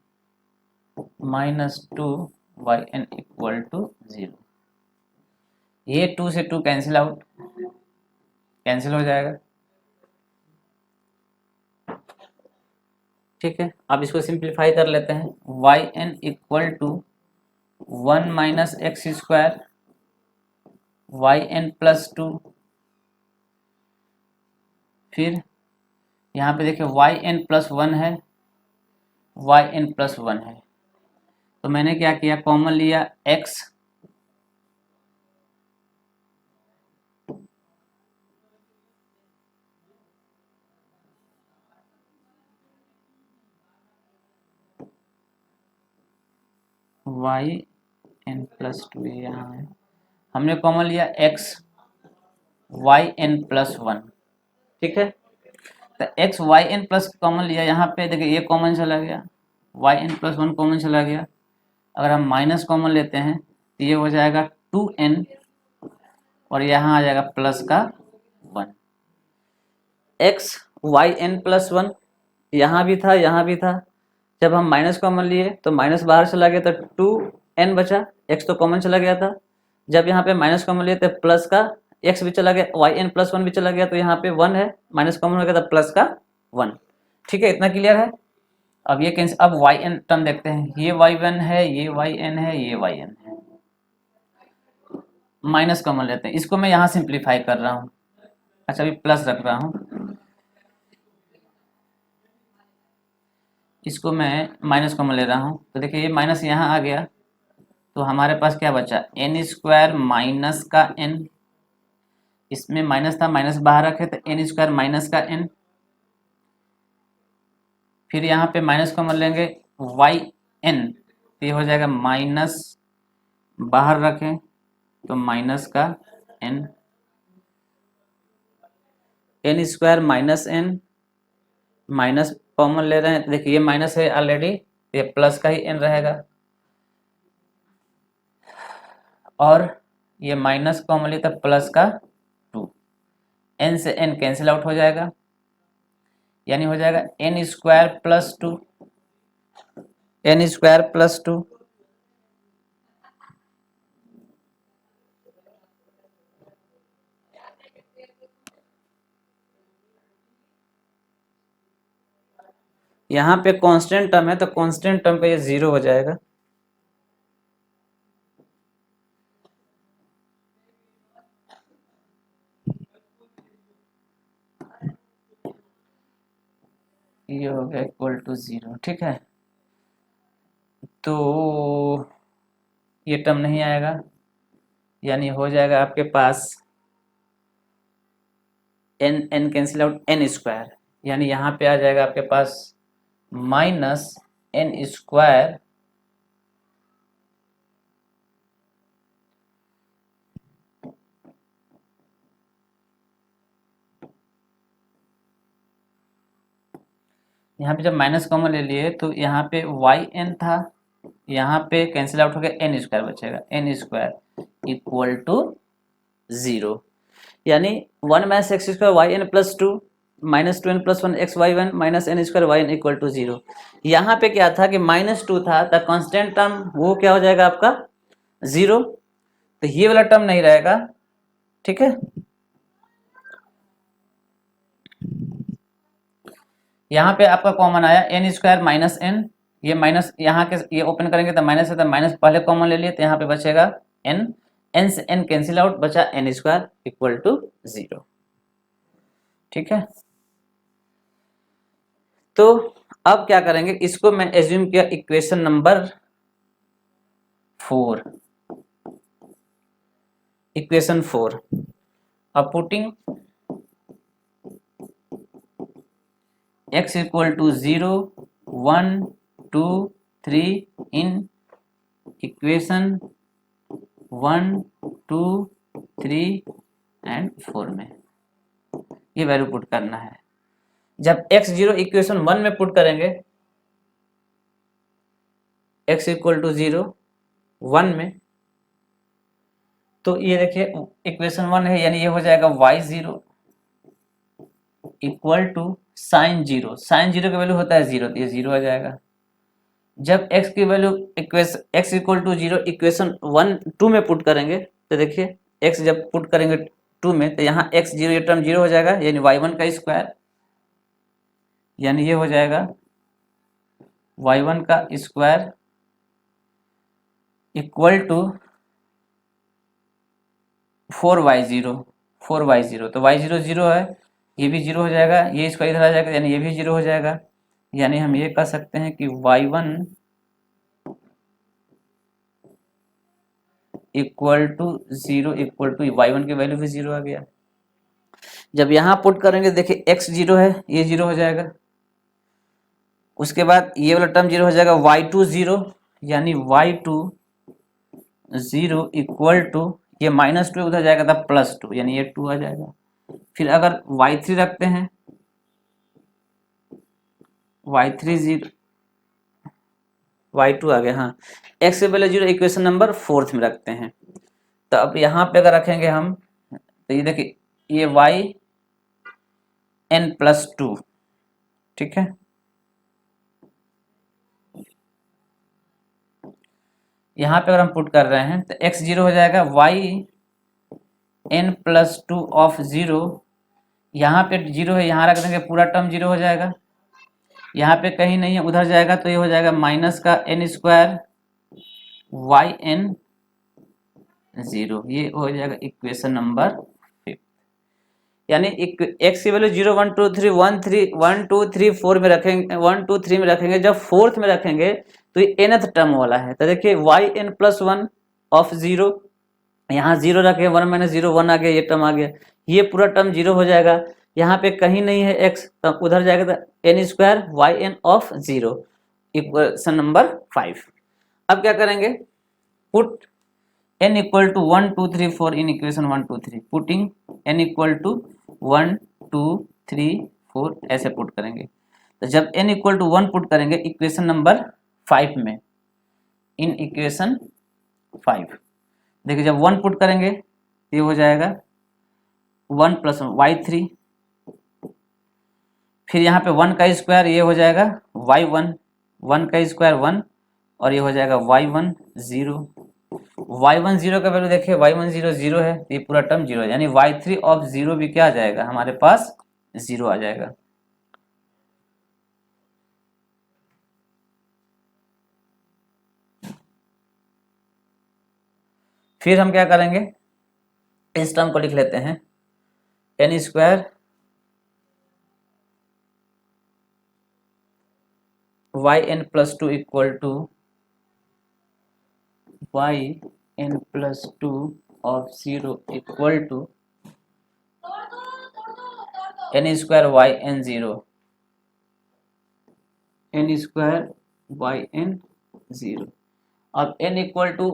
इक्वल टू 0। ये 2 से 2 कैंसिल आउट, कैंसिल हो जाएगा, ठीक है। अब इसको सिंप्लीफाई कर लेते हैं, yn equal to 1 minus x square yn plus 2, फिर यहाँ पे देखिए yn प्लस 1 है, yn प्लस 1 है, तो मैंने क्या किया, कॉमन लिया x yn प्लस 2, यहाँ है, हमने कॉमन लिया x yn प्लस 1, ठीक है। तो x yn प्लस कॉमन लिया, यहाँ पे देखिए ये कॉमन चला गया, yn प्लस 1 कॉमन चला गया, अगर हम माइनस कॉमन लेते हैं तो ये हो जाएगा 2n और यहाँ आ जाएगा प्लस का 1, x yn प्लस 1 यहाँ भी था, यहाँ भी था, जब हम माइनस कॉमन लिए तो माइनस बाहर चला गया तो 2n बचा, x तो कॉमन चला गया था, जब यहाँ पे माइनस कॉमन लिए तो प्लस का x भी चला गया, yn प्लस 1 भी चला गया, तो यहाँ पे 1 है, माइनस कॉमन हो गया तो प्लस का 1, ठीक है, इतना क्लियर है। अब ये कैंसिल, अब yn टर्म देखते हैं, ये y1 है, ये yn है, ये yn है, माइनस कॉमन लेते हैं, इसको मैं यहाँ सिंप्लीफाई कर रहा हूँ, अच्छा अभी प्लस रख रहा हूँ, इसको मैं माइनस कॉमन ले रहा हूँ, तो देखिए ये माइनस यहाँ आ गया, तो हमारे पास क्या बचा, n स्क्वायर माइनस का n, इसमें माइनस था, माइनस बाहर रखे तो n स्क्वायर माइनस का n, फिर यहाँ पे माइनस कॉमन लेंगे yn, तो ये हो जाएगा माइनस बाहर रखें तो माइनस का n, n square minus n, minus common ले रहे हैं, तो देखिए ये माइनस है ऑलरेडी, ये प्लस का ही n रहेगा, और ये माइनस कॉमन लिया तो प्लस का 2, n से n कैंसिल आउट हो जाएगा, यानी हो जाएगा n square plus 2, n square plus 2, यहाँ पे कांस्टेंट टर्म है तो कांस्टेंट टर्म पे ये 0 हो जाएगा, ये हो गया इक्वल टू 0। ठीक है, तो ये टर्म नहीं आएगा, यानी हो जाएगा आपके पास n cancel out n square, यानी यहाँ पे आ जाएगा आपके पास माइनस n स्क्वायर यहाँ पे जब माइनस कॉमन ले लिए तो यहाँ पे yn था, यहाँ पे कैंसिल आउट हो गया, n स्क्वायर बचेगा, n स्क्वायर इक्वल टू 0, यानी 1 minus x square y n plus 2 minus 2n plus 1 x y one minus n square y n equal to 0। यहाँ पे क्या था कि -2 था, द कांस्टेंट टर्म वो क्या हो जाएगा आपका 0, तो ये वाला टर्म नहीं रहेगा। ठीक है, यहाँ पे आपका कॉमन आया n स्क्वायर माइनस n, ये माइनस यहाँ के ये ओपन करेंगे तो माइनस है, तो माइनस पहले कॉमन ले लिए तो यहाँ पे बचेगा n, n से n कैंसिल आउट, बचा n स्क्वायर इक्वल टू 0। ठीक है, तो अब क्या करेंगे, इसको मैं एज्यूम किया इक्वेशन नंबर 4, इक्वेशन 4, अब putting x equal to 0 1 2 3 in equation 1 2 3 and 4 में ये वैल्यू पुट करना है। जब x0 इक्वेशन 1 में पुट करेंगे, x इक्वल टू 0 1 में, तो ये देखिए इक्वेशन 1 है, यानी ये हो जाएगा y0 equal to sign 0, sign 0 का वैल्यू होता है 0, तो ये 0 आ जाएगा। जब x की value equation x equal to 0 equation 1 2 में पुट करेंगे, तो देखिए x जब पुट करेंगे 2 में, तो यहाँ x 0 ये टर्म 0 हो जाएगा, यानी y1 का स्क्वायर, यानी ये हो जाएगा y1 का square equal to 4y0, 4y0, तो y0 0 है, ये भी 0 हो जाएगा, ये इसका इधर आ जाएगा, यानी ये भी 0 हो जाएगा, यानी हम ये कह सकते हैं कि y1 equal to 0 equal to y1 की वैल्यू भी 0 आ गया। जब यहाँ पुट करेंगे देखिए x 0 है, ये 0 हो जाएगा, उसके बाद ये वाला टर्म 0 हो जाएगा, y2 0, यानी y2 0 इक्वल टू ये -2 उधर जाएगा था +2, यानी ये 2 आ जाएगा। फिर अगर y3 रखते हैं, y3 0 y2 आ गया, हाँ x के पहले 0 इक्वेशन नंबर 4 में रखते हैं, तो अब यहाँ पे अगर रखेंगे हम, तो ये देखिए ये yn प्लस 2, ठीक है, यहाँ पे अगर हम पुट कर रहे हैं तो x 0 हो जाएगा, yn प्लस 2 ऑफ 0, यहाँ पे 0 है, यहाँ रख देंगे पूरा टर्म 0 हो जाएगा, यहाँ पे कहीं नहीं है उधर जाएगा, तो ये हो जाएगा माइनस का n स्क्वायर yn 0, ये हो जाएगा इक्वेशन नंबर 5। यानी x की वैल्यू 0 1 2 3 1 2 3 4 में रखेंगे, 1 2 3 में रखेंगे, जब फोर्थ में रखेंगे तो ये nth टर्म वाला है, तो देखिए yn प्लस 1 ऑफ 0, यहाँ 0 रखे 1 माइनस 0 1 आ गया, ये टर्म आ गया, ये पूरा टर्म 0 हो जाएगा, यहाँ पे कहीं नहीं है x, तो उधर जाएगा तो n square yn of 0, equation number 5। अब क्या करेंगे, put n equal to 1 2 3 4 in equation 1 2 3, putting n equal to 1 2 3 4 ऐसे पुट करेंगे, तो जब n इक्वल टू 1 पुट करेंगे इक्वेशन नंबर 5 में, इन इक्वेशन 5 देखिए जब 1 पुट करेंगे ये हो जाएगा 1 प्लस y3, फिर यहाँ पे 1 का स्क्वायर ये हो जाएगा y1, 1 का स्क्वायर 1 और ये हो जाएगा y1 0। y1 0 का वैल्यू देखिए, y1 0 0 है, ये पूरा टर्म 0 है, यानी y3 ऑफ 0 भी क्या आ जाएगा हमारे पास 0 आ जाएगा। फिर हम क्या करेंगे, इस टर्म को लिख लेते हैं n square yn plus 2 equal to yn plus 2 of 0 equal to n square yn 0, n square yn 0। अब n इक्वल टू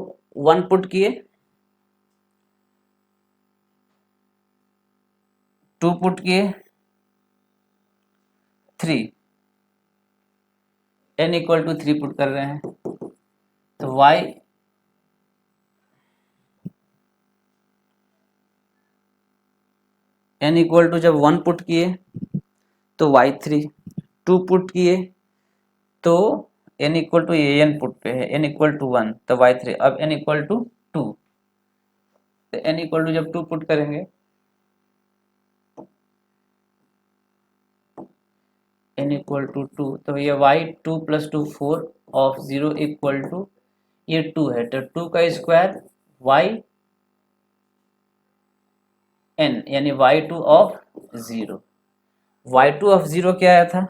1 पुट किए, 2 पुट किए, 3, n इक्वल टू 3 पुट कर रहे हैं, तो y n इक्वल टू जब 1 पुट किए तो y3, 2 पुट किए तो n equal to n put पे है, n इक्वल टू 1 तो y3, अब n इक्वल टू 2, तो n इक्वल टू जब 2 पुट करेंगे n इक्वल टू 2, तो ये y2 plus 2 4 of 0 equal to ये 2 है, तो 2 का स्क्वायर yn यानी y2 ऑफ 0। y2 ऑफ 0 क्या आया था,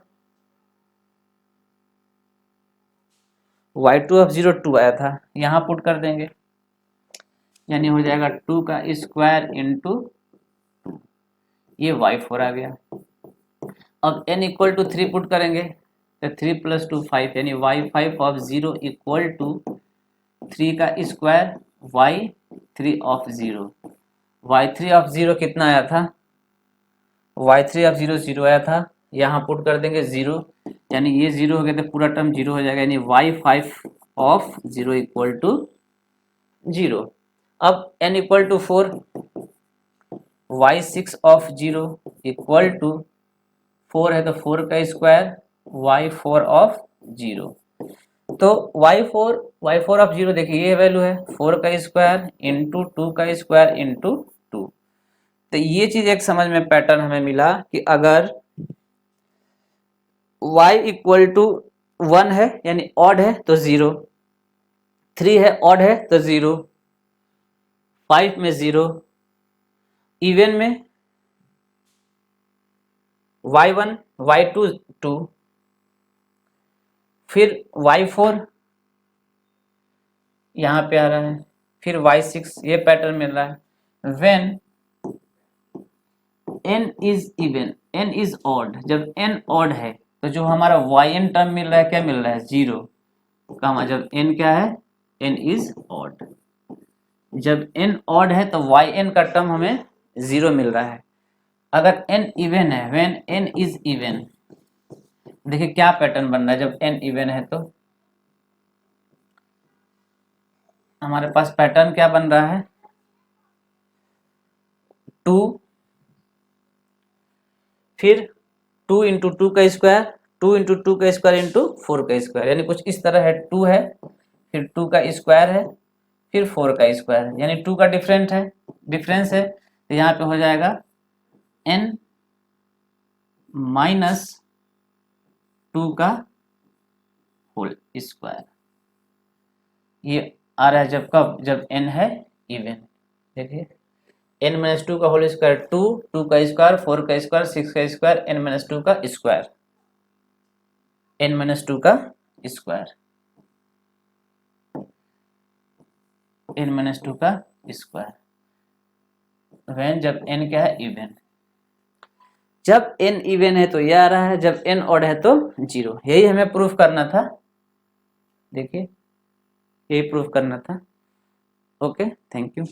y2 ऑफ 0 2 आया था, यहाँ पुट कर देंगे, यानी हो जाएगा 2 का स्क्वायर इंटू 2, ये y4 आ गया। अब n इक्वल टू 3 पुट करेंगे तो 3 प्लस 2 5, यानी y5 ऑफ 0 इक्वल टू 3 का square y3 of 0। y3 of 0 कितना आया था, y3 ऑफ 0 0 आया था, यहाँ पुट कर देंगे 0, यानी ये 0 हो गया तो पूरा टर्म 0 हो जाएगा, यानी y5 ऑफ 0 इक्वल टू 0। अब n equal to 4, y6 of 0 equal to 4 है तो 4 का स्क्वायर y4 ऑफ 0, तो y4 ऑफ 0 देखिए ये वैल्यू है 4 का स्क्वायर इंटू 2 का स्क्वायर इंटू 2। तो ये चीज एक समझ में पैटर्न हमें मिला कि अगर y इक्वल टू 1 है यानी ऑड है तो 0, 3 है ऑड है तो 0, 5 में 0, इवन में y1 y2 2, फिर y4 यहाँ पे आ रहा है, फिर y6, ये पैटर्न मिल रहा है। When n is even, n is odd, जब n ऑड है तो जो हमारा yn टर्म मिल रहा है क्या मिल रहा है 0, कमा जब n क्या है n इज ऑड, जब n ऑड है तो yn का टर्म हमें 0 मिल रहा है। अगर n इवन है, व्हेन n इज इवन, देखिए क्या पैटर्न बन रहा है, जब n इवन है तो हमारे पास पैटर्न क्या बन रहा है 2, फिर 2 इंटू 2 का स्क्वायर, 2 इंटू 2 का स्क्वायर इंटू 4 का स्क्वायर, यानी कुछ इस तरह है, 2 है फिर 2 का स्क्वायर है फिर 4 का स्क्वायर है, यानी 2 का डिफरेंस है, तो यहाँ पे हो जाएगा n माइनस 2 का होल स्क्वायर, ये आ रहा है जब कब, जब n है इवन। देखिए n माइनस 2 का होल स्क्वायर 2, 2 का स्क्वायर 4 का स्क्वायर 6 का स्क्वायर n माइनस 2 का स्क्वायर, n माइनस 2 का स्क्वायर, n माइनस 2 का स्क्वायर, व्हेन जब n क्या है इवन, जब n इवन है तो ये आ रहा है, जब n ऑड है तो 0, यही हमें प्रूफ करना था। देखिए यही प्रूफ करना था। Okay, thank you.